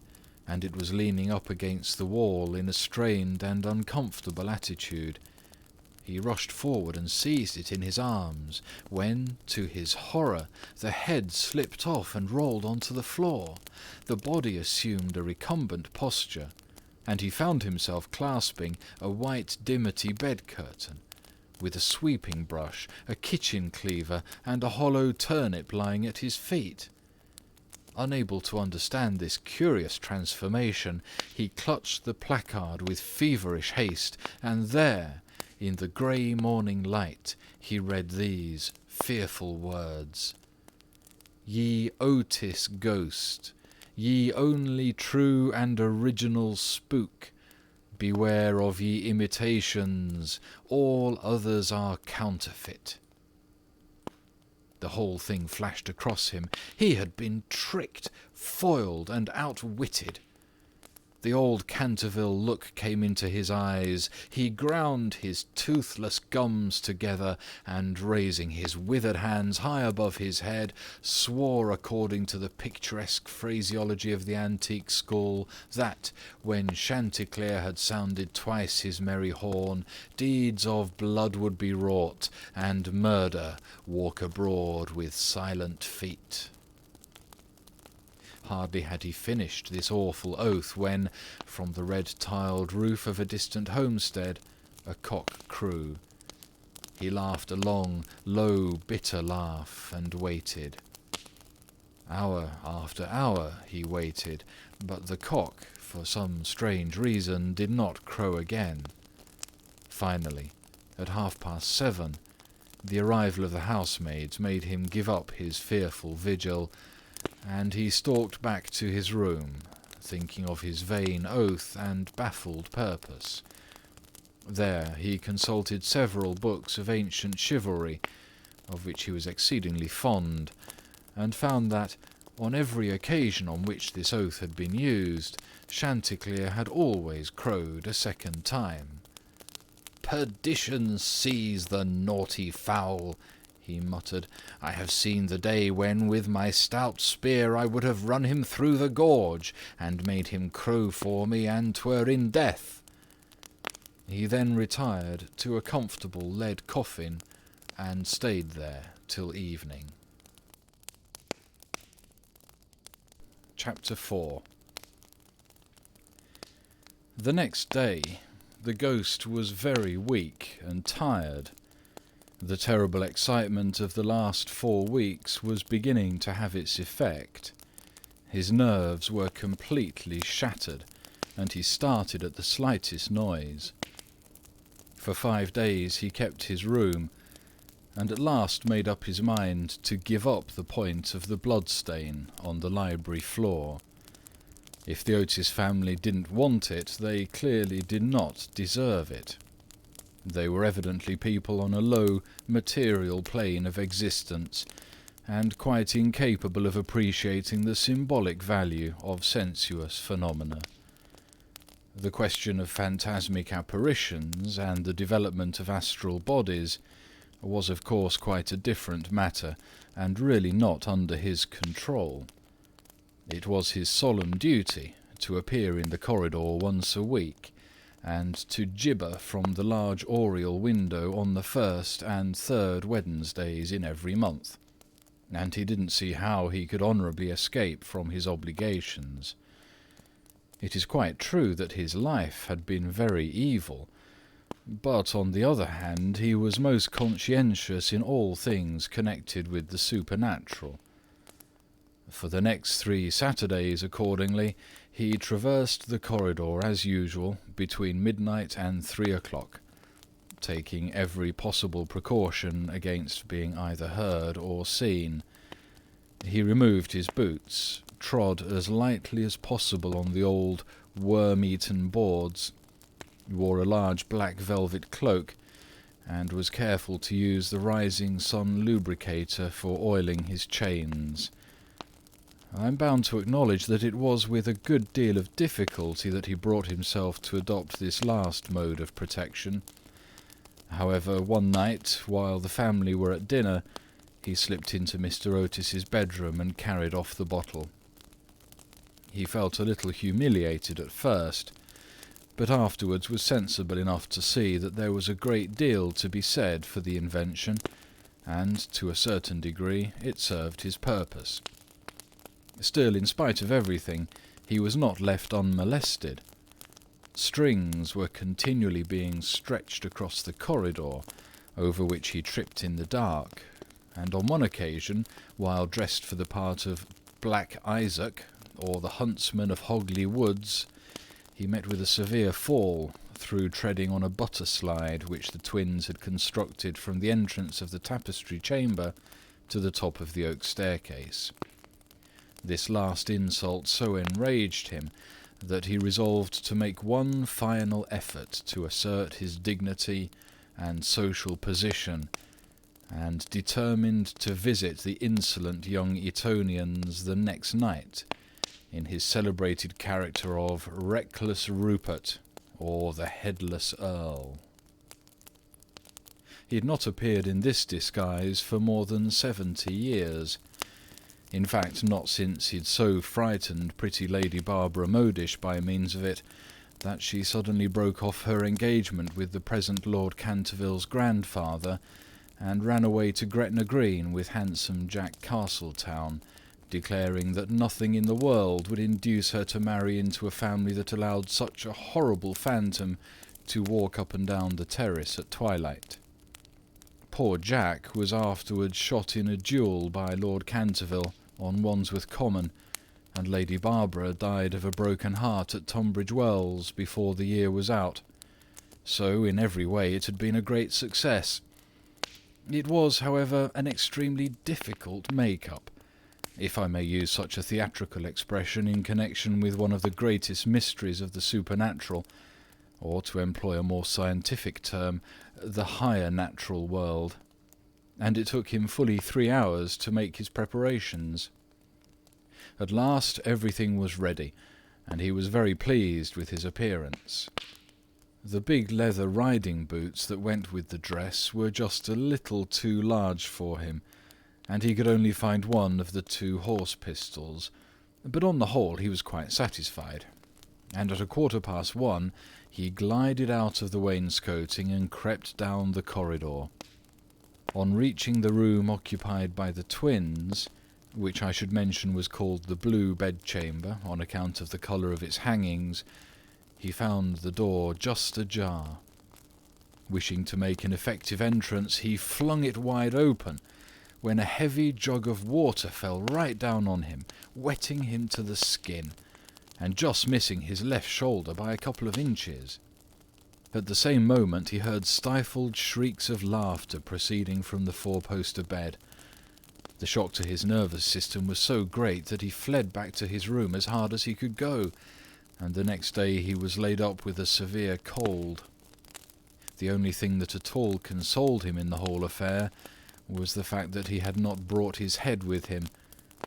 Speaker 1: and it was leaning up against the wall in a strained and uncomfortable attitude. He rushed forward and seized it in his arms, when, to his horror, the head slipped off and rolled onto the floor. The body assumed a recumbent posture, and he found himself clasping a white dimity bed curtain, with a sweeping brush, a kitchen cleaver, and a hollow turnip lying at his feet. Unable to understand this curious transformation, he clutched the placard with feverish haste, and there, in the grey morning light, he read these fearful words: "Ye Otis ghost, ye only true and original spook, beware of ye imitations, all others are counterfeit." The whole thing flashed across him. He had been tricked, foiled, and outwitted. The old Canterville look came into his eyes. He ground his toothless gums together, and raising his withered hands high above his head, swore according to the picturesque phraseology of the antique school, that, when Chanticleer had sounded twice his merry horn, deeds of blood would be wrought, and murder walk abroad with silent feet. Hardly had he finished this awful oath when, from the red-tiled roof of a distant homestead, a cock crew. He laughed a long, low, bitter laugh, and waited. Hour after hour he waited, but the cock, for some strange reason, did not crow again. Finally, at 7:30, the arrival of the housemaids made him give up his fearful vigil, and he stalked back to his room, thinking of his vain oath and baffled purpose. There he consulted several books of ancient chivalry, of which he was exceedingly fond, and found that, on every occasion on which this oath had been used, Chanticleer had always crowed a second time. "Perdition seize the naughty fowl!" he muttered. "I have seen the day when with my stout spear I would have run him through the gorge, and made him crow for me, and 'twere in death." He then retired to a comfortable lead coffin, and stayed there till evening. Chapter 4. The next day, the ghost was very weak and tired. The terrible excitement of the last 4 weeks was beginning to have its effect. His nerves were completely shattered, and he started at the slightest noise. For 5 days he kept his room, and at last made up his mind to give up the point of the bloodstain on the library floor. If the Otis family didn't want it, they clearly did not deserve it. They were evidently people on a low, material plane of existence, and quite incapable of appreciating the symbolic value of sensuous phenomena. The question of phantasmic apparitions and the development of astral bodies was of course quite a different matter, and really not under his control. It was his solemn duty to appear in the corridor once a week, and to gibber from the large oriel window on the 1st and 3rd Wednesdays in every month, and he didn't see how he could honourably escape from his obligations. It is quite true that his life had been very evil, but on the other hand he was most conscientious in all things connected with the supernatural. For the next 3 Saturdays, accordingly, he traversed the corridor as usual between midnight and 3 o'clock, taking every possible precaution against being either heard or seen. He removed his boots, trod as lightly as possible on the old worm-eaten boards, wore a large black velvet cloak, and was careful to use the rising sun lubricator for oiling his chains. I am bound to acknowledge that it was with a good deal of difficulty that he brought himself to adopt this last mode of protection. However, one night, while the family were at dinner, he slipped into Mr. Otis's bedroom and carried off the bottle. He felt a little humiliated at first, but afterwards was sensible enough to see that there was a great deal to be said for the invention, and, to a certain degree, it served his purpose. Still, in spite of everything, he was not left unmolested. Strings were continually being stretched across the corridor, over which he tripped in the dark, and on one occasion, while dressed for the part of Black Isaac, or the huntsman of Hogley Woods, he met with a severe fall through treading on a butter slide which the twins had constructed from the entrance of the tapestry chamber to the top of the oak staircase. This last insult so enraged him that he resolved to make one final effort to assert his dignity and social position, and determined to visit the insolent young Etonians the next night, in his celebrated character of Reckless Rupert, or the Headless Earl. He had not appeared in this disguise for more than 70 years. In fact, not since he'd so frightened pretty Lady Barbara Modish by means of it, that she suddenly broke off her engagement with the present Lord Canterville's grandfather, and ran away to Gretna Green with handsome Jack Castletown, declaring that nothing in the world would induce her to marry into a family that allowed such a horrible phantom to walk up and down the terrace at twilight. Poor Jack was afterwards shot in a duel by Lord Canterville on Wandsworth Common, and Lady Barbara died of a broken heart at Tunbridge Wells before the year was out. So in every way it had been a great success. It was, however, an extremely difficult make-up, if I may use such a theatrical expression in connection with one of the greatest mysteries of the supernatural, or, to employ a more scientific term, the higher natural world, and it took him fully 3 hours to make his preparations. At last everything was ready, and he was very pleased with his appearance. The big leather riding boots that went with the dress were just a little too large for him, and he could only find one of the 2 horse pistols, but on the whole he was quite satisfied, and at 1:15 he glided out of the wainscoting and crept down the corridor. On reaching the room occupied by the twins, which I should mention was called the Blue Bedchamber on account of the colour of its hangings, he found the door just ajar. Wishing to make an effective entrance, he flung it wide open, when a heavy jug of water fell right down on him, wetting him to the skin, and just missing his left shoulder by a couple of inches. At the same moment he heard stifled shrieks of laughter proceeding from the 4-poster bed. The shock to his nervous system was so great that he fled back to his room as hard as he could go, and the next day he was laid up with a severe cold. The only thing that at all consoled him in the whole affair was the fact that he had not brought his head with him,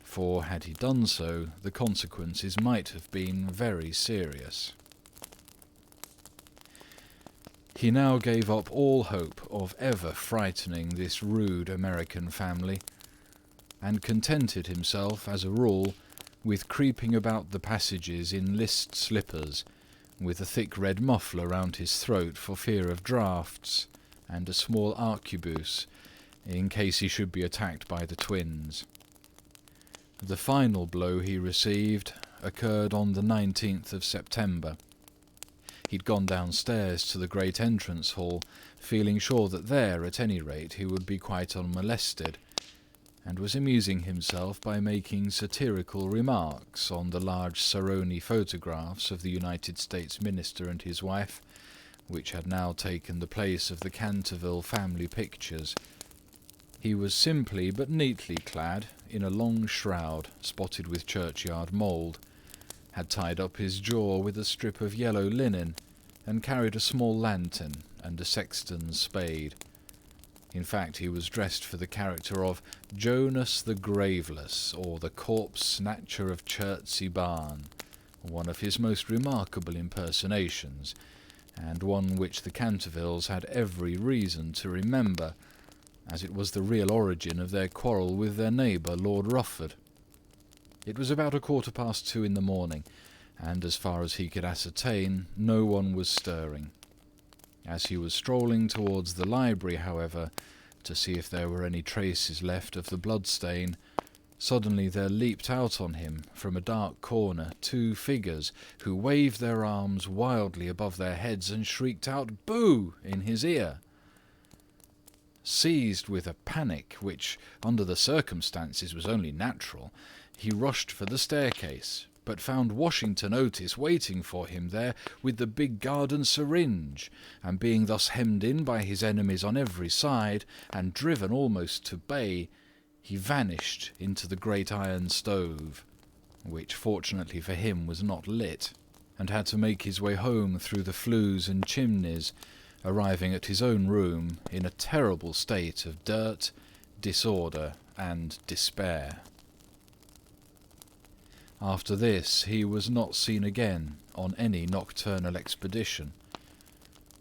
Speaker 1: for had he done so, the consequences might have been very serious. He now gave up all hope of ever frightening this rude American family, and contented himself, as a rule, with creeping about the passages in list slippers, with a thick red muffler round his throat for fear of draughts, and a small arquebuse, in case he should be attacked by the twins. The final blow he received occurred on the 19th of September. He'd gone downstairs to the great entrance hall, feeling sure that there, at any rate, he would be quite unmolested, and was amusing himself by making satirical remarks on the large Saroni photographs of the United States Minister and his wife, which had now taken the place of the Canterville family pictures. He was simply but neatly clad in a long shroud spotted with churchyard mould, had tied up his jaw with a strip of yellow linen, and carried a small lantern and a sexton's spade. In fact, he was dressed for the character of Jonas the Graveless, or the Corpse Snatcher of Chertsey Barn, one of his most remarkable impersonations, and one which the Cantervilles had every reason to remember, as it was the real origin of their quarrel with their neighbour, Lord Rufford. It was about 2:15 in the morning, and as far as he could ascertain, no one was stirring. As he was strolling towards the library, however, to see if there were any traces left of the bloodstain, suddenly there leaped out on him from a dark corner 2 figures, who waved their arms wildly above their heads and shrieked out "Boo!" in his ear. Seized with a panic which, under the circumstances, was only natural, he rushed for the staircase, but found Washington Otis waiting for him there with the big garden syringe, and being thus hemmed in by his enemies on every side, and driven almost to bay, he vanished into the great iron stove, which fortunately for him was not lit, and had to make his way home through the flues and chimneys, arriving at his own room in a terrible state of dirt, disorder, and despair. After this he was not seen again on any nocturnal expedition.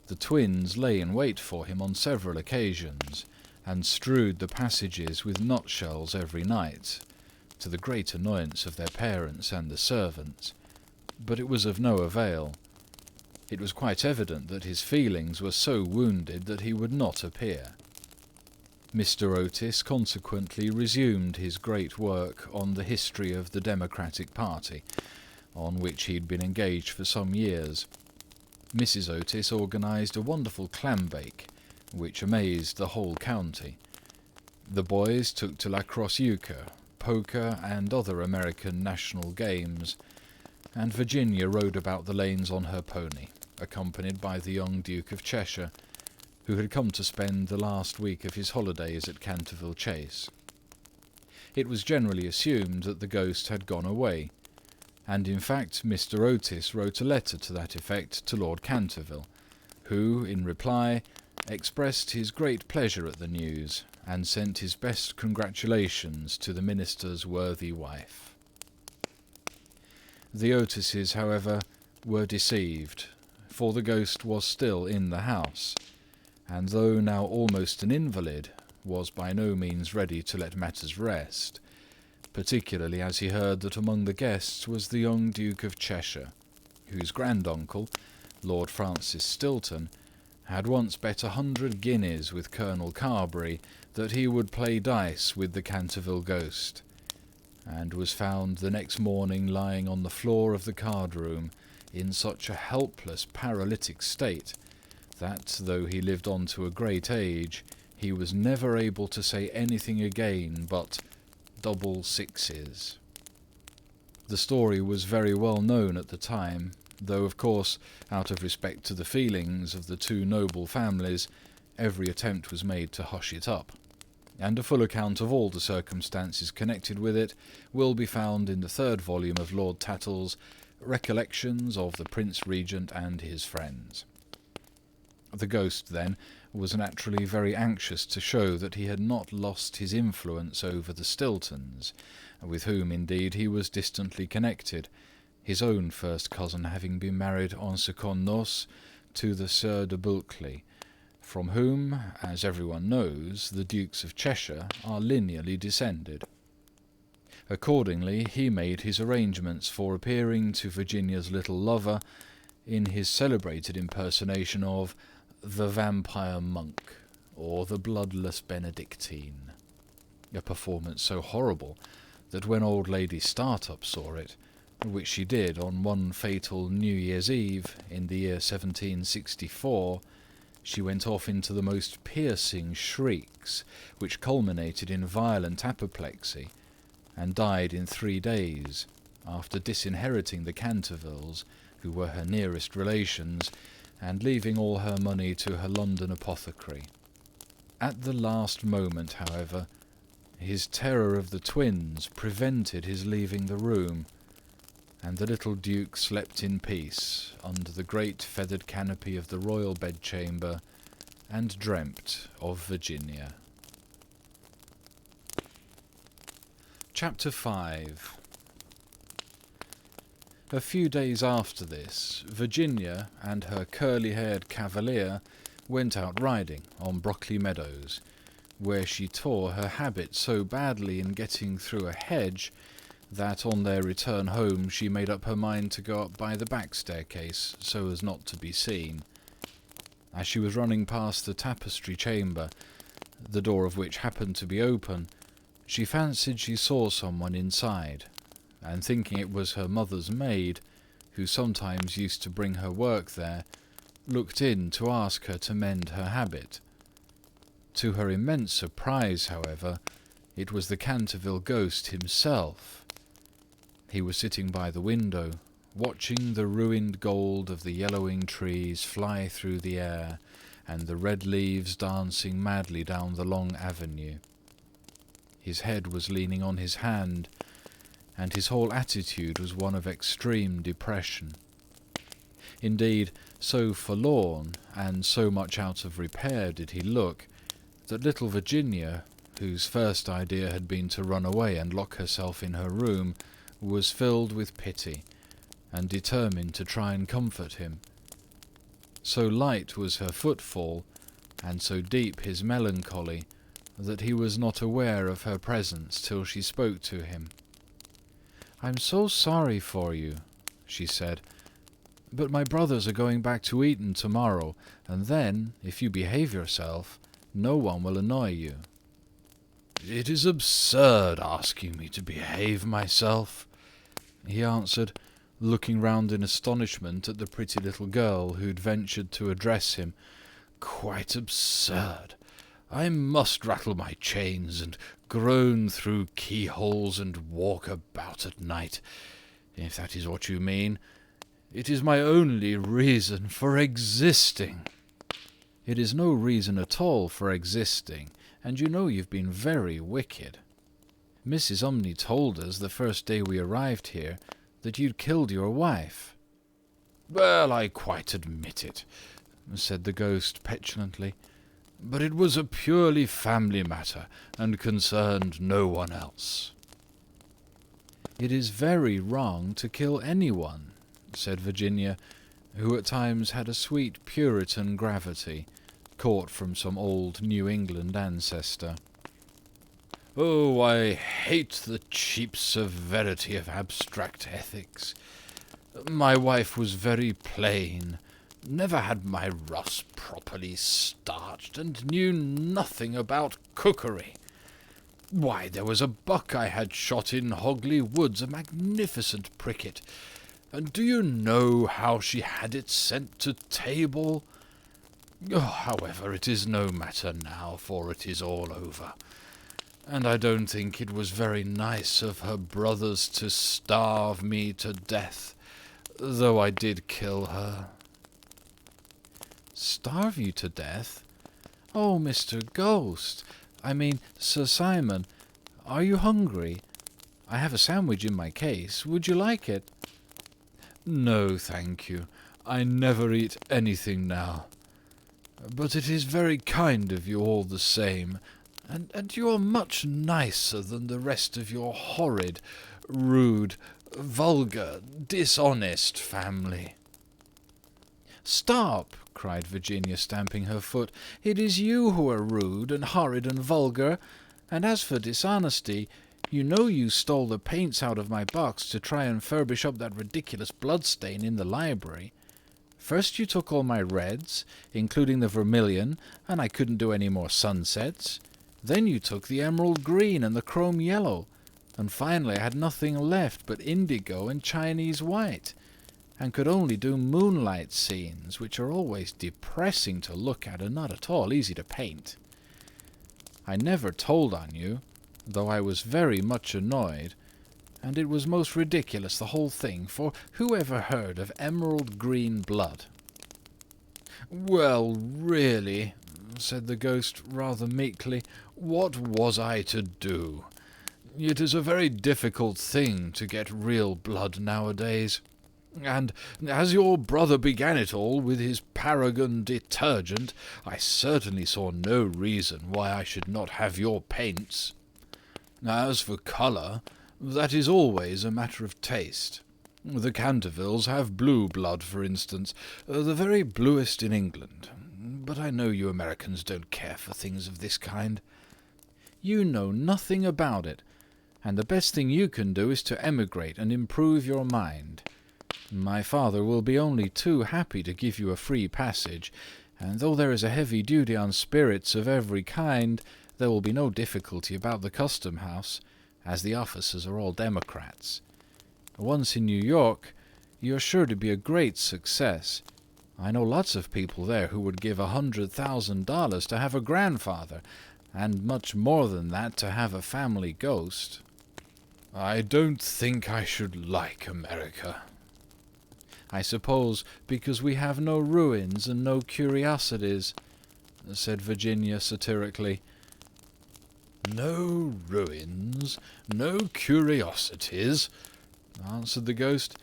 Speaker 1: The twins lay in wait for him on several occasions, and strewed the passages with nutshells every night, to the great annoyance of their parents and the servants, but it was of no avail. It was quite evident that his feelings were so wounded that he would not appear. Mr. Otis consequently resumed his great work on the history of the Democratic Party, on which he had been engaged for some years. Mrs. Otis organised a wonderful clambake, which amazed the whole county. The boys took to lacrosse euchre, poker, and other American national games, and Virginia rode about the lanes on her pony, accompanied by the young Duke of Cheshire, who had come to spend the last week of his holidays at Canterville Chase. It was generally assumed that the ghost had gone away, and in fact Mr. Otis wrote a letter to that effect to Lord Canterville, who, in reply, expressed his great pleasure at the news, and sent his best congratulations to the minister's worthy wife. The Otises, however, were deceived, for the ghost was still in the house, and though now almost an invalid, was by no means ready to let matters rest, particularly as he heard that among the guests was the young Duke of Cheshire, whose granduncle, Lord Francis Stilton, had once bet 100 guineas with Colonel Carberry that he would play dice with the Canterville Ghost, and was found the next morning lying on the floor of the card-room in such a helpless paralytic state that, though he lived on to a great age, he was never able to say anything again but double sixes. The story was very well known at the time, though of course, out of respect to the feelings of the two noble families, every attempt was made to hush it up, and a full account of all the circumstances connected with it will be found in the 3rd volume of Lord Tattle's Recollections of the Prince Regent and his Friends. The ghost, then, was naturally very anxious to show that he had not lost his influence over the Stiltons, with whom, indeed, he was distantly connected, his own first cousin having been married en secondes noces to the Sieur de Bulkeley, from whom, as everyone knows, the Dukes of Cheshire are lineally descended. Accordingly, he made his arrangements for appearing to Virginia's little lover in his celebrated impersonation of the Vampire Monk, or the Bloodless Benedictine, a performance so horrible that when old Lady Startup saw it, which she did on one fatal New Year's Eve in the year 1764, she went off into the most piercing shrieks, which culminated in violent apoplexy, and died in 3 days, after disinheriting the Cantervilles, who were her nearest relations, and leaving all her money to her London apothecary. At the last moment, however, his terror of the twins prevented his leaving the room, and the little Duke slept in peace under the great feathered canopy of the royal bedchamber, and dreamt of Virginia. Chapter 5. A few days after this, Virginia and her curly-haired cavalier went out riding on Brockley Meadows, where she tore her habit so badly in getting through a hedge that on their return home she made up her mind to go up by the back staircase so as not to be seen. As she was running past the tapestry chamber, the door of which happened to be open, she fancied she saw someone inside, and thinking it was her mother's maid, who sometimes used to bring her work there, looked in to ask her to mend her habit. To her immense surprise, however, it was the Canterville Ghost himself. He was sitting by the window, watching the ruined gold of the yellowing trees fly through the air, and the red leaves dancing madly down the long avenue. His head was leaning on his hand, and his whole attitude was one of extreme depression. Indeed, so forlorn and so much out of repair did he look, that little Virginia, whose first idea had been to run away and lock herself in her room, was filled with pity, and determined to try and comfort him. So light was her footfall, and so deep his melancholy, that he was not aware of her presence till she spoke to him. "I'm so sorry for you," she said, "but my brothers are going back to Eton tomorrow, and then, if you behave yourself, no one will annoy you."
Speaker 2: "It is absurd asking me to behave myself," he answered, looking round in astonishment at the pretty little girl who'd ventured to address him. "Quite absurd. I must rattle my chains and groan through keyholes and walk about at night, if that is what you mean. It is my only reason for existing."
Speaker 1: "It is no reason at all for existing, and you know you've been very wicked. Mrs. Umney told us the first day we arrived here that you'd killed your wife."
Speaker 2: "Well, I quite admit it," said the ghost petulantly, "but it was a purely family matter, and concerned no one else."
Speaker 1: "It is very wrong to kill anyone," said Virginia, who at times had a sweet Puritan gravity, caught from some old New England ancestor.
Speaker 2: "Oh, I hate the cheap severity of abstract ethics. My wife was very plain, never had my russ properly starched, and knew nothing about cookery. Why, there was a buck I had shot in Hogley Woods, a magnificent pricket, and do you know how she had it sent to table? Oh, however, it is no matter now, for it is all over. And I don't think it was very nice of her brothers to starve me to death, though I did kill her."
Speaker 1: "Starve you to death? Oh, Mr. Ghost! I mean, Sir Simon, are you hungry? I have a sandwich in my case. Would you like it?"
Speaker 2: "No, thank you. I never eat anything now. But it is very kind of you all the same, and you are much nicer than the rest of your horrid, rude, vulgar, dishonest family."
Speaker 1: "Stop!" cried Virginia, stamping her foot. "It is you who are rude and horrid and vulgar, and as for dishonesty, you know you stole the paints out of my box to try and furbish up that ridiculous bloodstain in the library. First you took all my reds, including the vermilion, and I couldn't do any more sunsets. Then you took the emerald green and the chrome yellow, and finally I had nothing left but indigo and Chinese white, and could only do moonlight scenes, which are always depressing to look at and not at all easy to paint. I never told on you, though I was very much annoyed, and it was most ridiculous, the whole thing, for who ever heard of emerald green blood?"
Speaker 2: "Well, really," said the ghost rather meekly, "what was I to do? It is a very difficult thing to get real blood nowadays. And as your brother began it all with his paragon detergent, I certainly saw no reason why I should not have your paints. As for colour, that is always a matter of taste. The Cantervilles have blue blood, for instance, the very bluest in England. But I know you Americans don't care for things of this kind."
Speaker 1: "You know nothing about it, and the best thing you can do is to emigrate and improve your mind. My father will be only too happy to give you a free passage, and though there is a heavy duty on spirits of every kind, there will be no difficulty about the custom-house, as the officers are all Democrats. Once in New York, you're sure to be a great success. I know lots of people there who would give $100,000 to have a grandfather, and much more than that to have a family ghost."
Speaker 2: "I don't think I should like America."
Speaker 1: "I suppose because we have no ruins and no curiosities," said Virginia satirically.
Speaker 2: "No ruins, no curiosities," answered the ghost.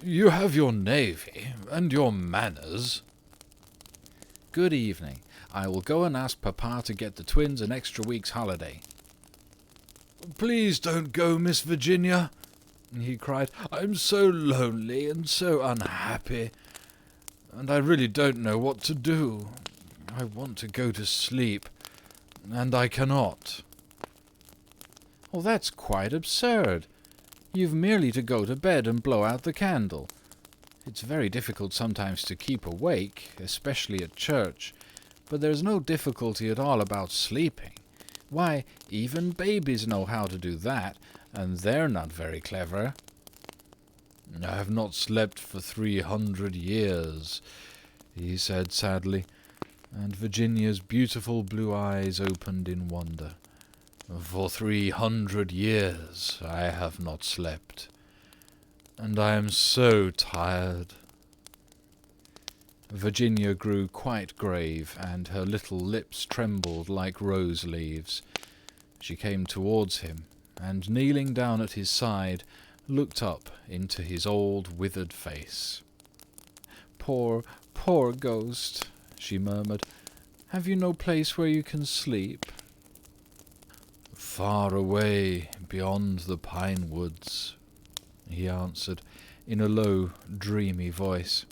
Speaker 2: "You have your navy, and your manners."
Speaker 1: "Good evening. I will go and ask Papa to get the twins an extra week's holiday."
Speaker 2: "Please don't go, Miss Virginia," he cried. "I'm so lonely and so unhappy, and I really don't know what to do. I want to go to sleep, and I cannot." "Oh, that's quite absurd. You've merely to go to bed and blow out the candle. It's very difficult sometimes to keep awake, especially at church, but there's no difficulty at all about sleeping. Why, even babies know how to do that, and they're not very clever." "I have not slept for 300 years, he said sadly, and Virginia's beautiful blue eyes opened in wonder. "For 300 years I have not slept, and I am so tired." Virginia grew quite grave, and her little lips trembled like rose leaves. She came towards him, and kneeling down at his side, looked up into his old withered face. "Poor, poor ghost," she murmured. "Have you no place where you can sleep?" "Far away beyond the pine woods," he answered, in a low, dreamy voice.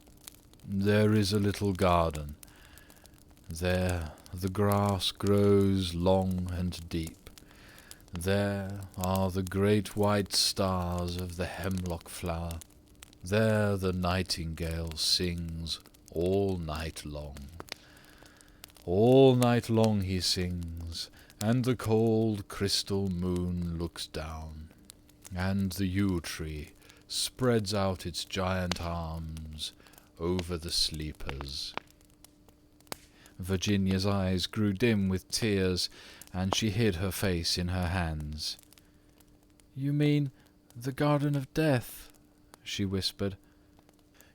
Speaker 2: "There is a little garden. There the grass grows long and deep. There are the great white stars of the hemlock flower. There the nightingale sings all night long. All night long he sings, and the cold crystal moon looks down, and the yew tree spreads out its giant arms over the sleepers." Virginia's eyes grew dim with tears, and she hid her face in her hands. "You mean the Garden of Death?" she whispered.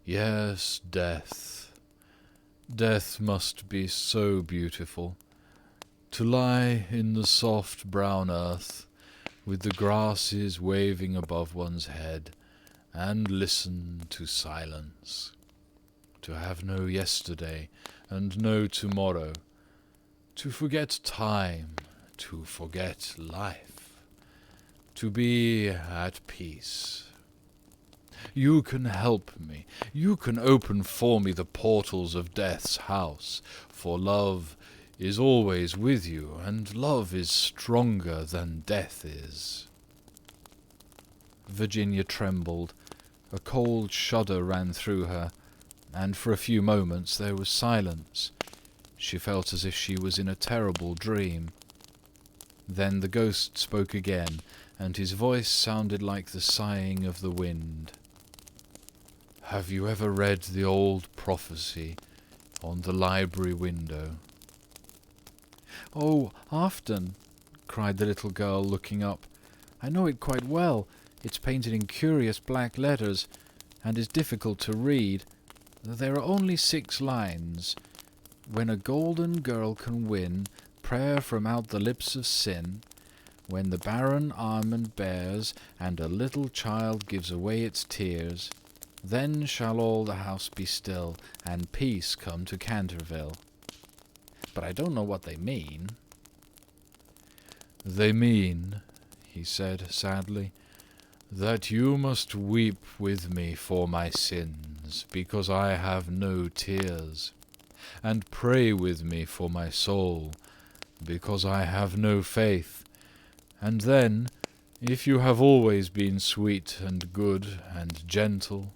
Speaker 2: "Yes, death. Death must be so beautiful. To lie in the soft brown earth, with the grasses waving above one's head, and listen to silence. To have no yesterday and no tomorrow. To forget time, to forget life. To be at peace. You can help me. You can open for me the portals of death's house, for love is always with you, and love is stronger than death is." Virginia trembled. A cold shudder ran through her, and for a few moments there was silence. She felt as if she was in a terrible dream. Then the ghost spoke again, and his voice sounded like the sighing of the wind. "Have you ever read the old prophecy on the library window?" "Oh, often," cried the little girl, looking up. "I know it quite well. It's painted in curious black letters, and is difficult to read. There are only 6 lines. When a golden girl can win prayer from out the lips of sin, when the barren almond bears, and a little child gives away its tears, then shall all the house be still, and peace come to Canterville. But I don't know what they mean." "They mean," he said sadly, "that you must weep with me for my sins, because I have no tears, and pray with me for my soul, because I have no faith, and then, if you have always been sweet and good and gentle,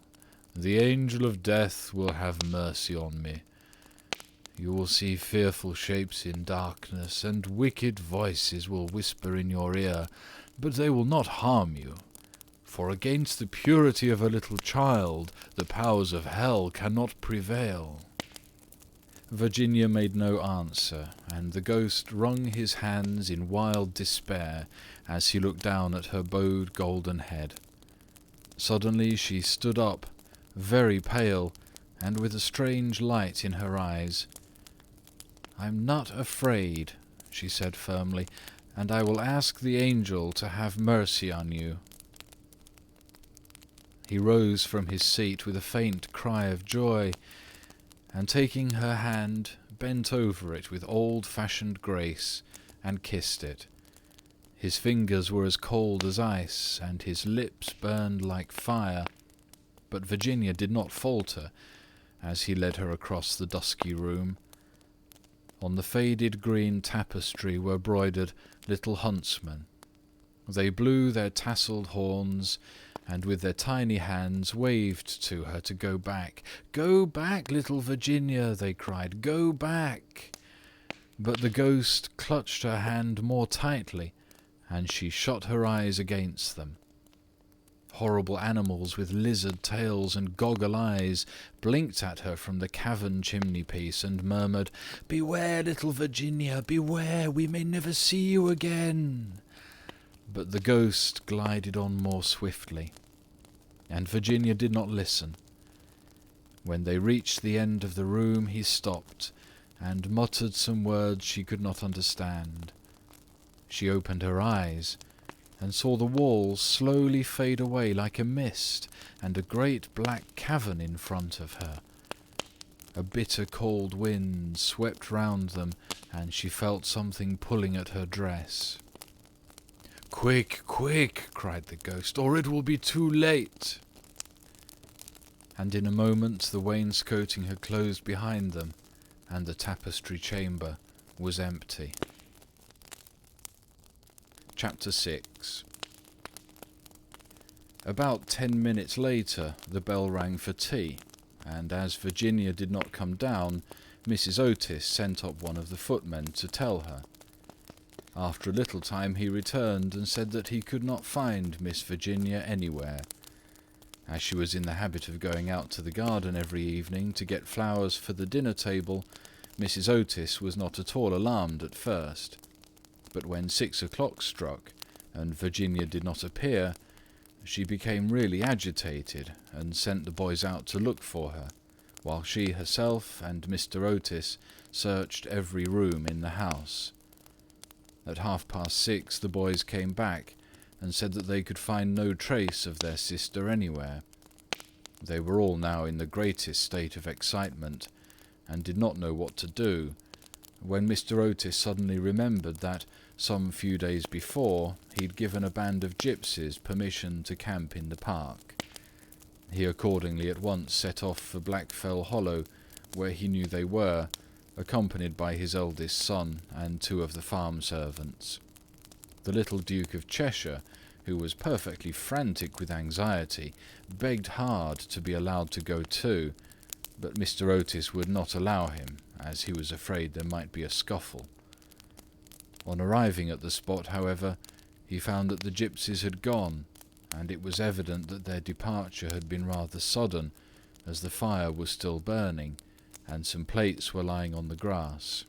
Speaker 2: the angel of death will have mercy on me. You will see fearful shapes in darkness, and wicked voices will whisper in your ear, but they will not harm you, for against the purity of a little child the powers of hell cannot prevail." Virginia made no answer, and the ghost wrung his hands in wild despair as he looked down at her bowed golden head. Suddenly she stood up, very pale, and with a strange light in her eyes. "I'm not afraid," she said firmly, "and I will ask the angel to have mercy on you." He rose from his seat with a faint cry of joy, and taking her hand, bent over it with old-fashioned grace, and kissed it.
Speaker 1: His fingers were as cold as ice, and his lips burned like fire, but Virginia did not falter as he led her across the dusky room. On the faded green tapestry were broidered little huntsmen. They blew their tasselled horns, and with their tiny hands waved to her to go back. "Go back, little Virginia," they cried, "go back." But the ghost clutched her hand more tightly, and she shut her eyes against them. Horrible animals with lizard tails and goggle eyes blinked at her from the cavern chimney-piece and murmured, "Beware, little Virginia, beware, we may never see you again." But the ghost glided on more swiftly, and Virginia did not listen. When they reached the end of the room, he stopped, and muttered some words she could not understand. She opened her eyes, and saw the walls slowly fade away like a mist, and a great black cavern in front of her. A bitter cold wind swept round them, and she felt something pulling at her dress. "Quick, quick!" cried the ghost, "or it will be too late!" And in a moment the wainscoting had closed behind them, and the tapestry chamber was empty. Chapter 6. About 10 minutes later the bell rang for tea, and as Virginia did not come down, Mrs. Otis sent up one of the footmen to tell her. After a little time he returned and said that he could not find Miss Virginia anywhere. As she was in the habit of going out to the garden every evening to get flowers for the dinner table, Mrs. Otis was not at all alarmed at first. But when 6 o'clock struck, and Virginia did not appear, she became really agitated, and sent the boys out to look for her, while she herself and Mr. Otis searched every room in the house. At 6:30 the boys came back, and said that they could find no trace of their sister anywhere. They were all now in the greatest state of excitement, and did not know what to do, when Mr. Otis suddenly remembered that, some few days before, he'd given a band of gypsies permission to camp in the park. He accordingly at once set off for Blackfell Hollow, where he knew they were, accompanied by his eldest son and 2 of the farm servants. The little Duke of Cheshire, who was perfectly frantic with anxiety, begged hard to be allowed to go too, but Mr. Otis would not allow him, as he was afraid there might be a scuffle. On arriving at the spot, however, he found that the gypsies had gone, and it was evident that their departure had been rather sudden, as the fire was still burning, and some plates were lying on the grass.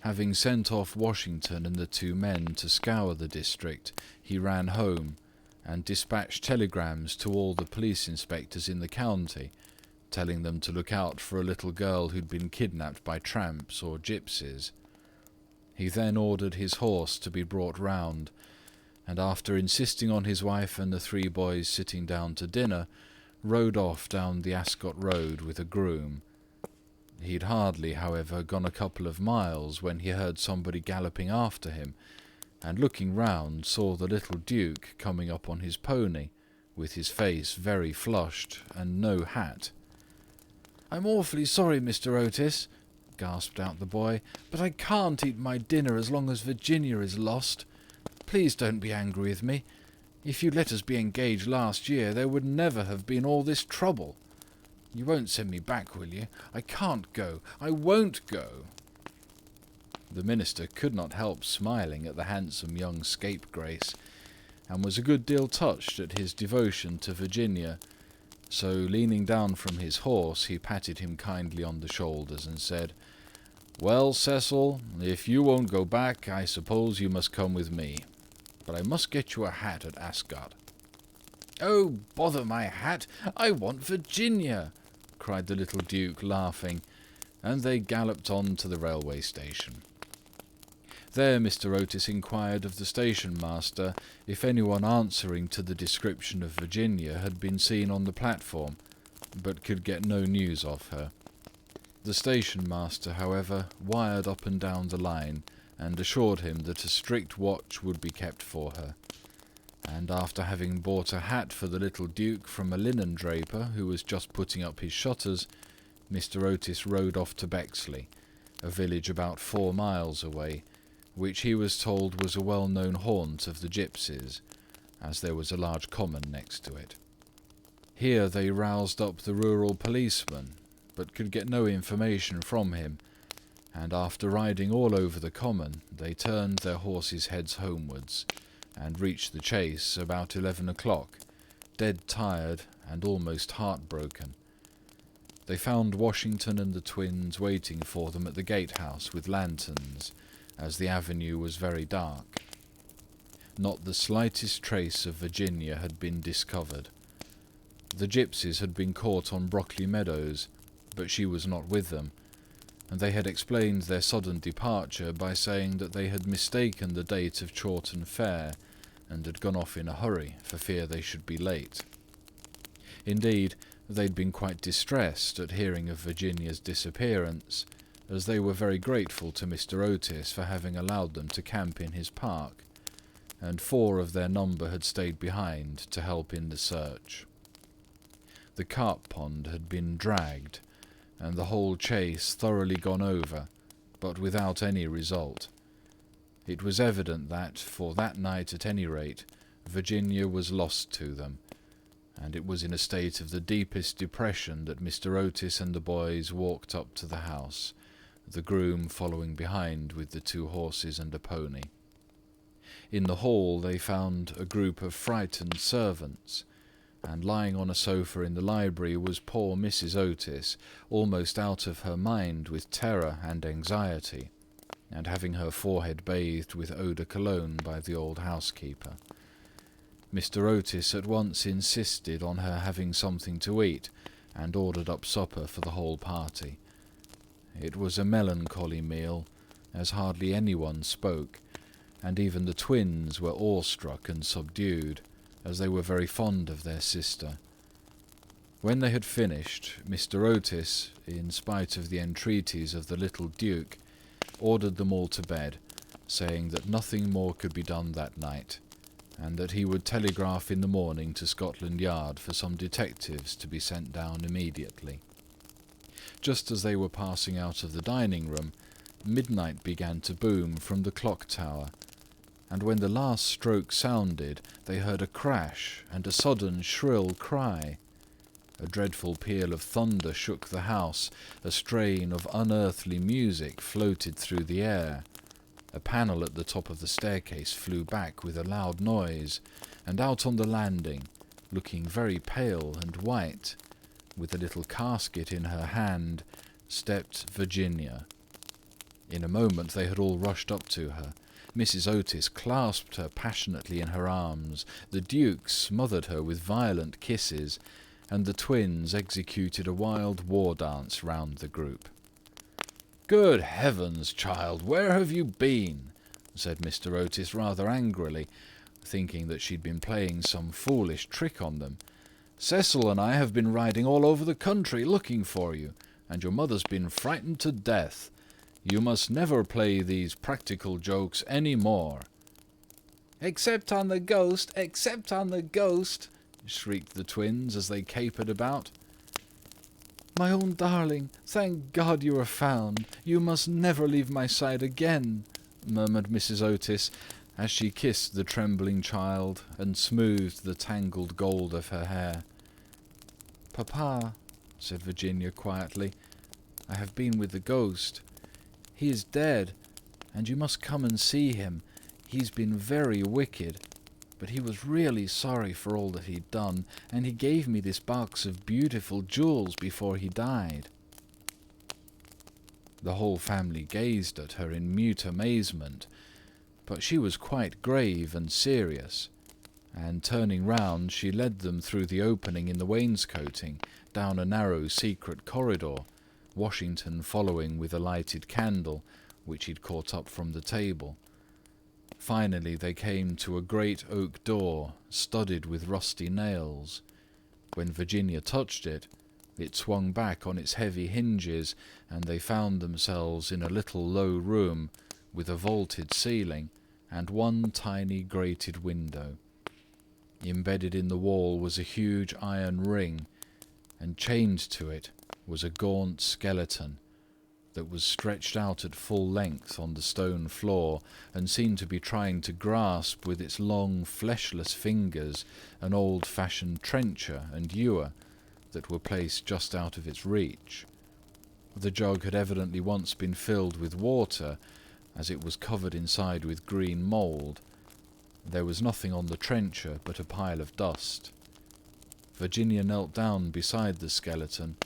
Speaker 1: Having sent off Washington and the 2 men to scour the district, he ran home, and dispatched telegrams to all the police inspectors in the county, telling them to look out for a little girl who'd been kidnapped by tramps or gypsies. He then ordered his horse to be brought round, and after insisting on his wife and the 3 boys sitting down to dinner, rode off down the Ascot Road with a groom. He'd hardly, however, gone a couple of miles when he heard somebody galloping after him, and looking round saw the little Duke coming up on his pony, with his face very flushed and no hat. "I'm awfully sorry, Mr. Otis," gasped out the boy, "but I can't eat my dinner as long as Virginia is lost. Please don't be angry with me. If you'd let us be engaged last year, there would never have been all this trouble. You won't send me back, will you? I can't go. I won't go." The minister could not help smiling at the handsome young scapegrace, and was a good deal touched at his devotion to Virginia, so leaning down from his horse, he patted him kindly on the shoulders and said, "Well, Cecil, if you won't go back, I suppose you must come with me. But I must get you a hat at Ascot." "Oh, bother my hat! I want Virginia!" cried the little Duke, laughing, and they galloped on to the railway station. There Mr. Otis inquired of the station-master if anyone answering to the description of Virginia had been seen on the platform, but could get no news of her. The station-master, however, wired up and down the line, and assured him that a strict watch would be kept for her. And after having bought a hat for the little Duke from a linen draper who was just putting up his shutters, Mr. Otis rode off to Bexley, a village about 4 miles away, which he was told was a well-known haunt of the gypsies, as there was a large common next to it. Here they roused up the rural policeman, but could get no information from him, and after riding all over the common, they turned their horses' heads homewards, and reached the Chase about 11 o'clock, dead tired and almost heartbroken. They found Washington and the twins waiting for them at the gatehouse with lanterns, as the avenue was very dark. Not the slightest trace of Virginia had been discovered. The gypsies had been caught on Brockley Meadows, but she was not with them, and they had explained their sudden departure by saying that they had mistaken the date of Chawton Fair, and had gone off in a hurry for fear they should be late. Indeed, they'd been quite distressed at hearing of Virginia's disappearance, as they were very grateful to Mr. Otis for having allowed them to camp in his park, and 4 of their number had stayed behind to help in the search. The carp pond had been dragged, and the whole chase thoroughly gone over, but without any result. It was evident that, for that night at any rate, Virginia was lost to them, and it was in a state of the deepest depression that Mr. Otis and the boys walked up to the house, the groom following behind with the 2 horses and a pony. In the hall they found a group of frightened servants, and lying on a sofa in the library was poor Mrs. Otis, almost out of her mind with terror and anxiety, and having her forehead bathed with eau de cologne by the old housekeeper. Mr. Otis at once insisted on her having something to eat, and ordered up supper for the whole party. It was a melancholy meal, as hardly anyone spoke, and even the twins were awestruck and subdued, as they were very fond of their sister. When they had finished, Mr. Otis, in spite of the entreaties of the little Duke, ordered them all to bed, saying that nothing more could be done that night, and that he would telegraph in the morning to Scotland Yard for some detectives to be sent down immediately. Just as they were passing out of the dining-room, midnight began to boom from the clock tower, and when the last stroke sounded, they heard a crash and a sudden shrill cry. A dreadful peal of thunder shook the house, a strain of unearthly music floated through the air. A panel at the top of the staircase flew back with a loud noise, and out on the landing, looking very pale and white, with a little casket in her hand, stepped Virginia. In a moment they had all rushed up to her. Mrs. Otis clasped her passionately in her arms, the Duke smothered her with violent kisses, and the twins executed a wild war dance round the group. "Good heavens, child, where have you been?" said Mr. Otis rather angrily, thinking that she'd been playing some foolish trick on them. "Cecil and I have been riding all over the country looking for you, and your mother's been frightened to death. You must never play these practical jokes any more." "Except on the ghost, except on the ghost!" shrieked the twins as they capered about. "My own darling, thank God you are found. You must never leave my side again," murmured Mrs. Otis, as she kissed the trembling child and smoothed the tangled gold of her hair. "Papa," said Virginia quietly, "I have been with the ghost. He is dead, and you must come and see him. He's been very wicked, but he was really sorry for all that he'd done, and he gave me this box of beautiful jewels before he died." The whole family gazed at her in mute amazement, but she was quite grave and serious, and turning round she led them through the opening in the wainscoting, down a narrow secret corridor, Washington following with a lighted candle, which he'd caught up from the table. Finally they came to a great oak door, studded with rusty nails. When Virginia touched it, it swung back on its heavy hinges, and they found themselves in a little low room, with a vaulted ceiling and one tiny grated window. Embedded in the wall was a huge iron ring, and chained to it was a gaunt skeleton that was stretched out at full length on the stone floor and seemed to be trying to grasp with its long fleshless fingers an old-fashioned trencher and ewer that were placed just out of its reach. The jug had evidently once been filled with water, as it was covered inside with green mould. There was nothing on the trencher but a pile of dust. Virginia knelt down beside the skeleton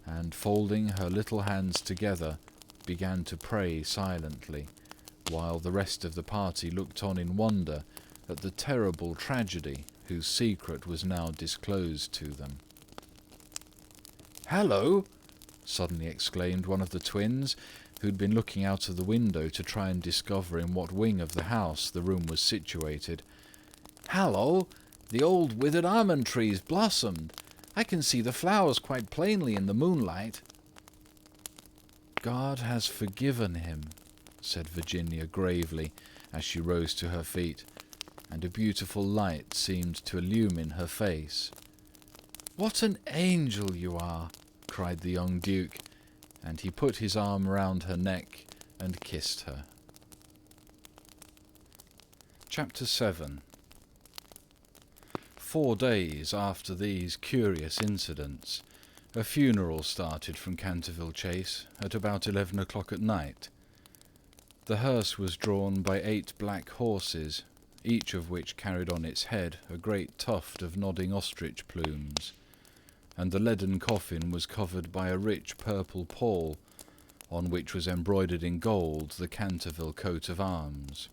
Speaker 1: and, folding her little hands together, began to pray silently, while the rest of the party looked on in wonder at the terrible tragedy whose secret was now disclosed to them. "Hallo!" suddenly exclaimed one of the twins, who'd been looking out of the window to try and discover in what wing of the house the room was situated. "Hallo! The old withered almond tree's blossomed. I can see the flowers quite plainly in the moonlight." "God has forgiven him," said Virginia gravely as she rose to her feet, and a beautiful light seemed to illumine her face. "What an angel you are!" cried the young Duke, and he put his arm round her neck and kissed her. Chapter 7. 4 days after these curious incidents, a funeral started from Canterville Chase at about 11 o'clock at night. The hearse was drawn by 8 black horses, each of which carried on its head a great tuft of nodding ostrich plumes, and the leaden coffin was covered by a rich purple pall, on which was embroidered in gold the Canterville coat of arms.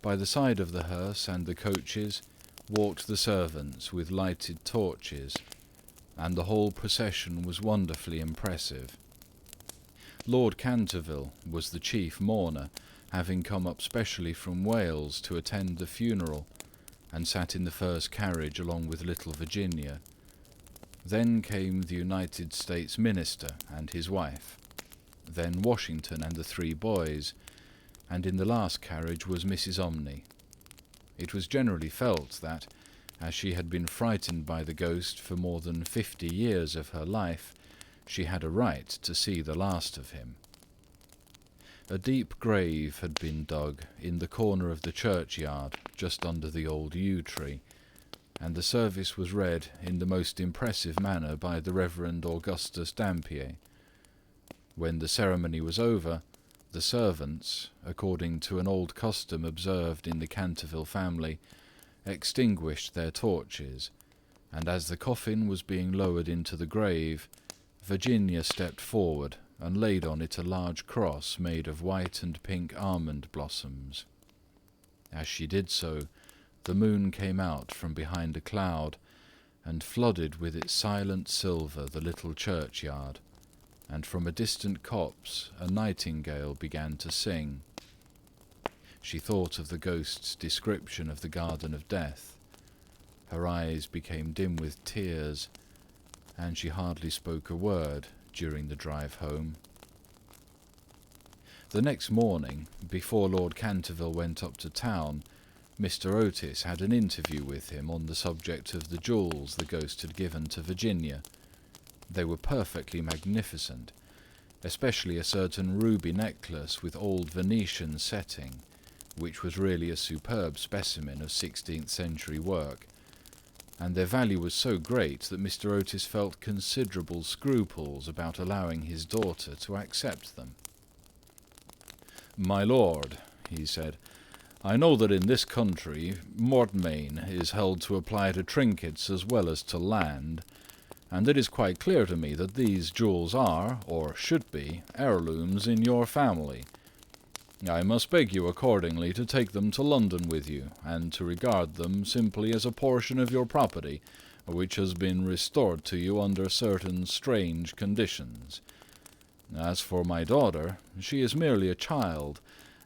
Speaker 1: By the side of the hearse and the coaches walked the servants with lighted torches, and the whole procession was wonderfully impressive. Lord Canterville was the chief mourner, having come up specially from Wales to attend the funeral, and sat in the first carriage along with little Virginia. Then came the United States Minister and his wife, then Washington and the 3 boys, and in the last carriage was Mrs. Umney. It was generally felt that, as she had been frightened by the ghost for more than 50 years of her life, she had a right to see the last of him. A deep grave had been dug in the corner of the churchyard, just under the old yew tree, and the service was read in the most impressive manner by the Reverend Augustus Dampier. When the ceremony was over, the servants, according to an old custom observed in the Canterville family, extinguished their torches, and as the coffin was being lowered into the grave, Virginia stepped forward and laid on it a large cross made of white and pink almond blossoms. As she did so, the moon came out from behind a cloud and flooded with its silent silver the little churchyard, and from a distant copse a nightingale began to sing. She thought of the ghost's description of the Garden of Death. Her eyes became dim with tears, and she hardly spoke a word during the drive home. The next morning, before Lord Canterville went up to town, Mr. Otis had an interview with him on the subject of the jewels the ghost had given to Virginia. They were perfectly magnificent, especially a certain ruby necklace with old Venetian setting, which was really a superb specimen of 16th century work, and their value was so great that Mr. Otis felt considerable scruples about allowing his daughter to accept them. "My lord," he said, "I know that in this country mortmain is held to apply to trinkets as well as to land, and it is quite clear to me that these jewels are, or should be, heirlooms in your family. I must beg you accordingly to take them to London with you, and to regard them simply as a portion of your property, which has been restored to you under certain strange conditions. As for my daughter, she is merely a child,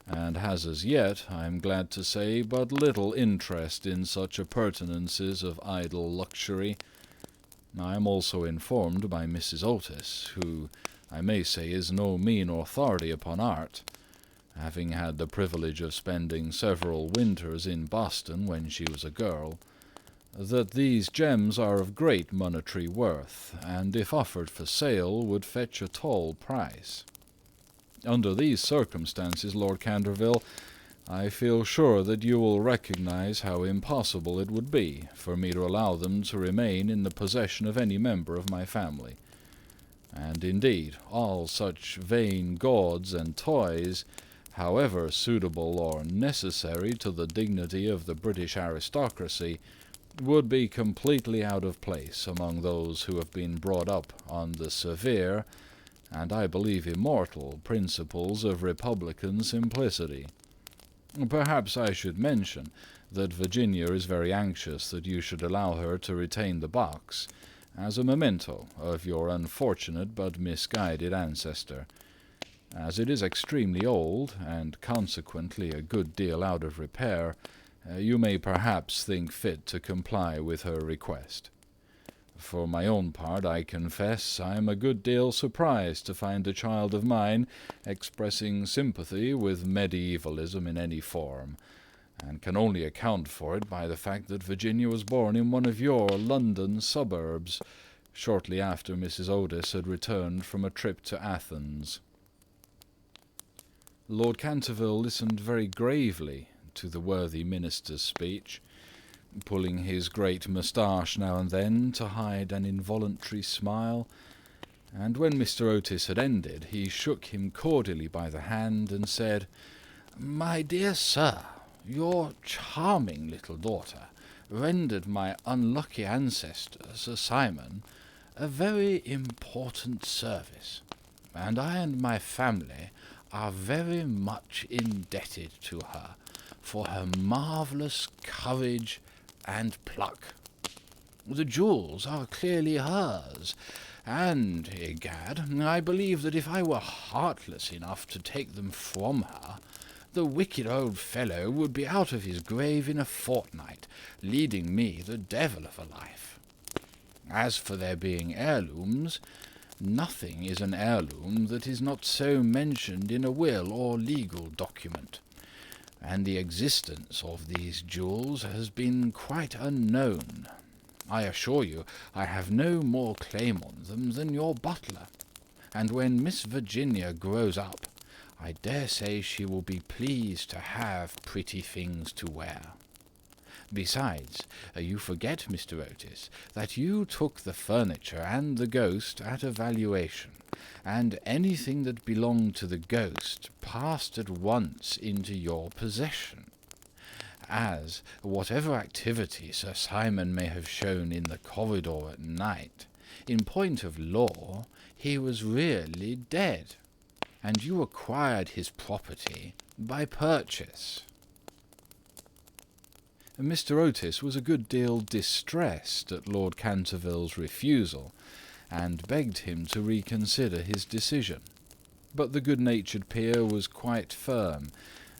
Speaker 1: and has as yet, I am glad to say, but little interest in such appurtenances of idle luxury. I am also informed by Mrs. Otis, who, I may say, is no mean authority upon art, having had the privilege of spending several winters in Boston when she was a girl, that these gems are of great monetary worth, and if offered for sale would fetch a tall price. Under these circumstances, Lord Canterville, I feel sure that you will recognize how impossible it would be for me to allow them to remain in the possession of any member of my family. And indeed, all such vain gauds and toys, however suitable or necessary to the dignity of the British aristocracy, would be completely out of place among those who have been brought up on the severe, and I believe immortal, principles of republican simplicity. Perhaps I should mention that Virginia is very anxious that you should allow her to retain the box, as a memento of your unfortunate but misguided ancestor. As it is extremely old, and consequently a good deal out of repair, you may perhaps think fit to comply with her request. For my own part, I confess I am a good deal surprised to find a child of mine expressing sympathy with medievalism in any form, and can only account for it by the fact that Virginia was born in one of your London suburbs, shortly after Mrs. Otis had returned from a trip to Athens. Lord Canterville listened very gravely to the worthy minister's speech, pulling his great moustache now and then to hide an involuntary smile, and when Mr. Otis had ended, he shook him cordially by the hand and said, "My dear sir, your charming little daughter rendered my unlucky ancestor, Sir Simon, a very important service, and I and my family are very much indebted to her for her marvellous courage and pluck. The jewels are clearly hers, and, egad, I believe that if I were heartless enough to take them from her, the wicked old fellow would be out of his grave in a fortnight, leading me the devil of a life. As for their being heirlooms, nothing is an heirloom that is not so mentioned in a will or legal document, and the existence of these jewels has been quite unknown. I assure you I have no more claim on them than your butler, and when Miss Virginia grows up, I dare say she will be pleased to have pretty things to wear. Besides, you forget, Mr. Otis, that you took the furniture and the ghost at a valuation, and anything that belonged to the ghost passed at once into your possession. As, whatever activity Sir Simon may have shown in the corridor at night, in point of law he was really dead, and you acquired his property by purchase." Mr. Otis was a good deal distressed at Lord Canterville's refusal, and begged him to reconsider his decision. But the good-natured peer was quite firm,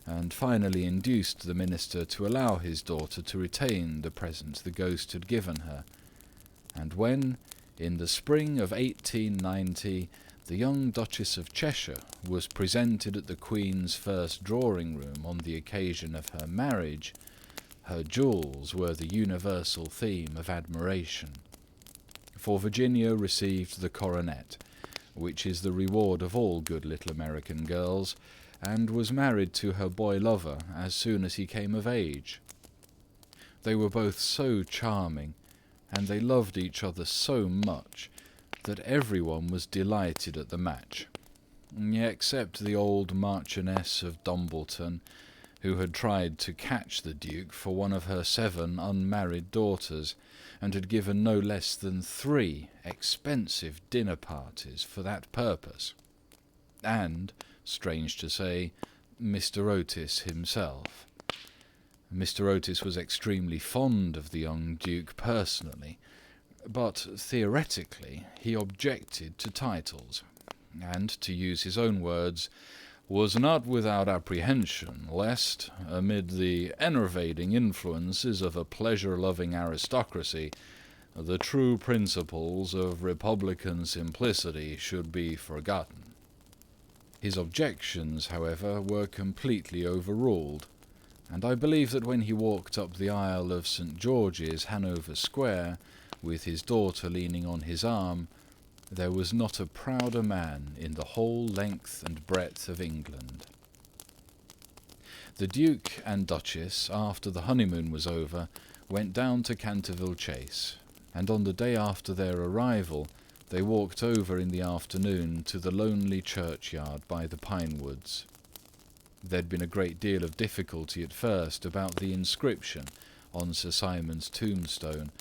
Speaker 1: and finally induced the minister to allow his daughter to retain the present the ghost had given her. And when, in the spring of 1890, the young Duchess of Cheshire was presented at the Queen's first drawing-room on the occasion of her marriage, her jewels were the universal theme of admiration. For Virginia received the coronet, which is the reward of all good little American girls, and was married to her boy lover as soon as he came of age. They were both so charming, and they loved each other so much, that everyone was delighted at the match, except the old Marchioness of Dumbleton, who had tried to catch the Duke for one of her 7 unmarried daughters, and had given no less than 3 expensive dinner parties for that purpose. And, strange to say, Mr. Otis himself. Mr. Otis was extremely fond of the young Duke personally, but theoretically he objected to titles, and, to use his own words, was not without apprehension lest, amid the enervating influences of a pleasure-loving aristocracy, the true principles of republican simplicity should be forgotten. His objections, however, were completely overruled, and I believe that when he walked up the aisle of St. George's, Hanover Square, with his daughter leaning on his arm, there was not a prouder man in the whole length and breadth of England. The Duke and Duchess, after the honeymoon was over, went down to Canterville Chase, and on the day after their arrival they walked over in the afternoon to the lonely churchyard by the pine woods. There'd been a great deal of difficulty at first about the inscription on Sir Simon's tombstone,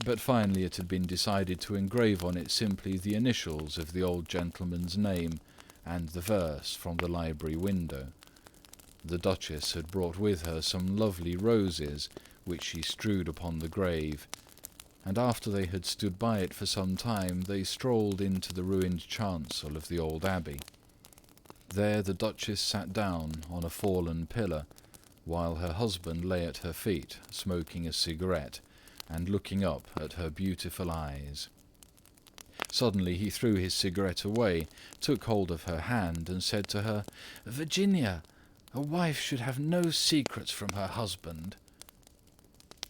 Speaker 1: but finally it had been decided to engrave on it simply the initials of the old gentleman's name and the verse from the library window. The Duchess had brought with her some lovely roses, which she strewed upon the grave, and after they had stood by it for some time, they strolled into the ruined chancel of the old abbey. There the Duchess sat down on a fallen pillar, while her husband lay at her feet, smoking a cigarette, and looking up at her beautiful eyes. Suddenly he threw his cigarette away, took hold of her hand, and said to her, "Virginia, a wife should have no secrets from her husband."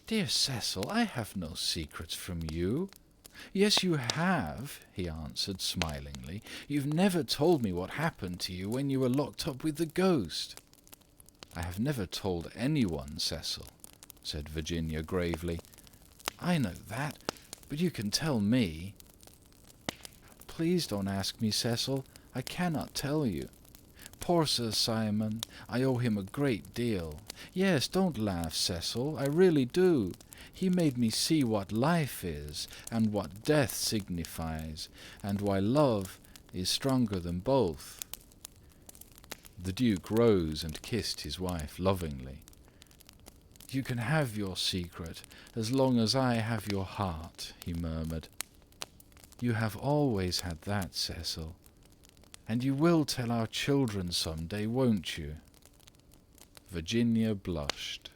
Speaker 1: "Dear Cecil, I have no secrets from you." "Yes, you have," he answered smilingly. "You've never told me what happened to you when you were locked up with the ghost." "I have never told anyone, Cecil," said Virginia gravely. "I know that, but you can tell me." "Please don't ask me, Cecil. I cannot tell you. Poor Sir Simon, I owe him a great deal. Yes, don't laugh, Cecil, I really do. He made me see what life is, and what death signifies, and why love is stronger than both." The Duke rose and kissed his wife lovingly. "You can have your secret as long as I have your heart," he murmured. "You have always had that, Cecil. And you will tell our children some day, won't you?" Virginia blushed.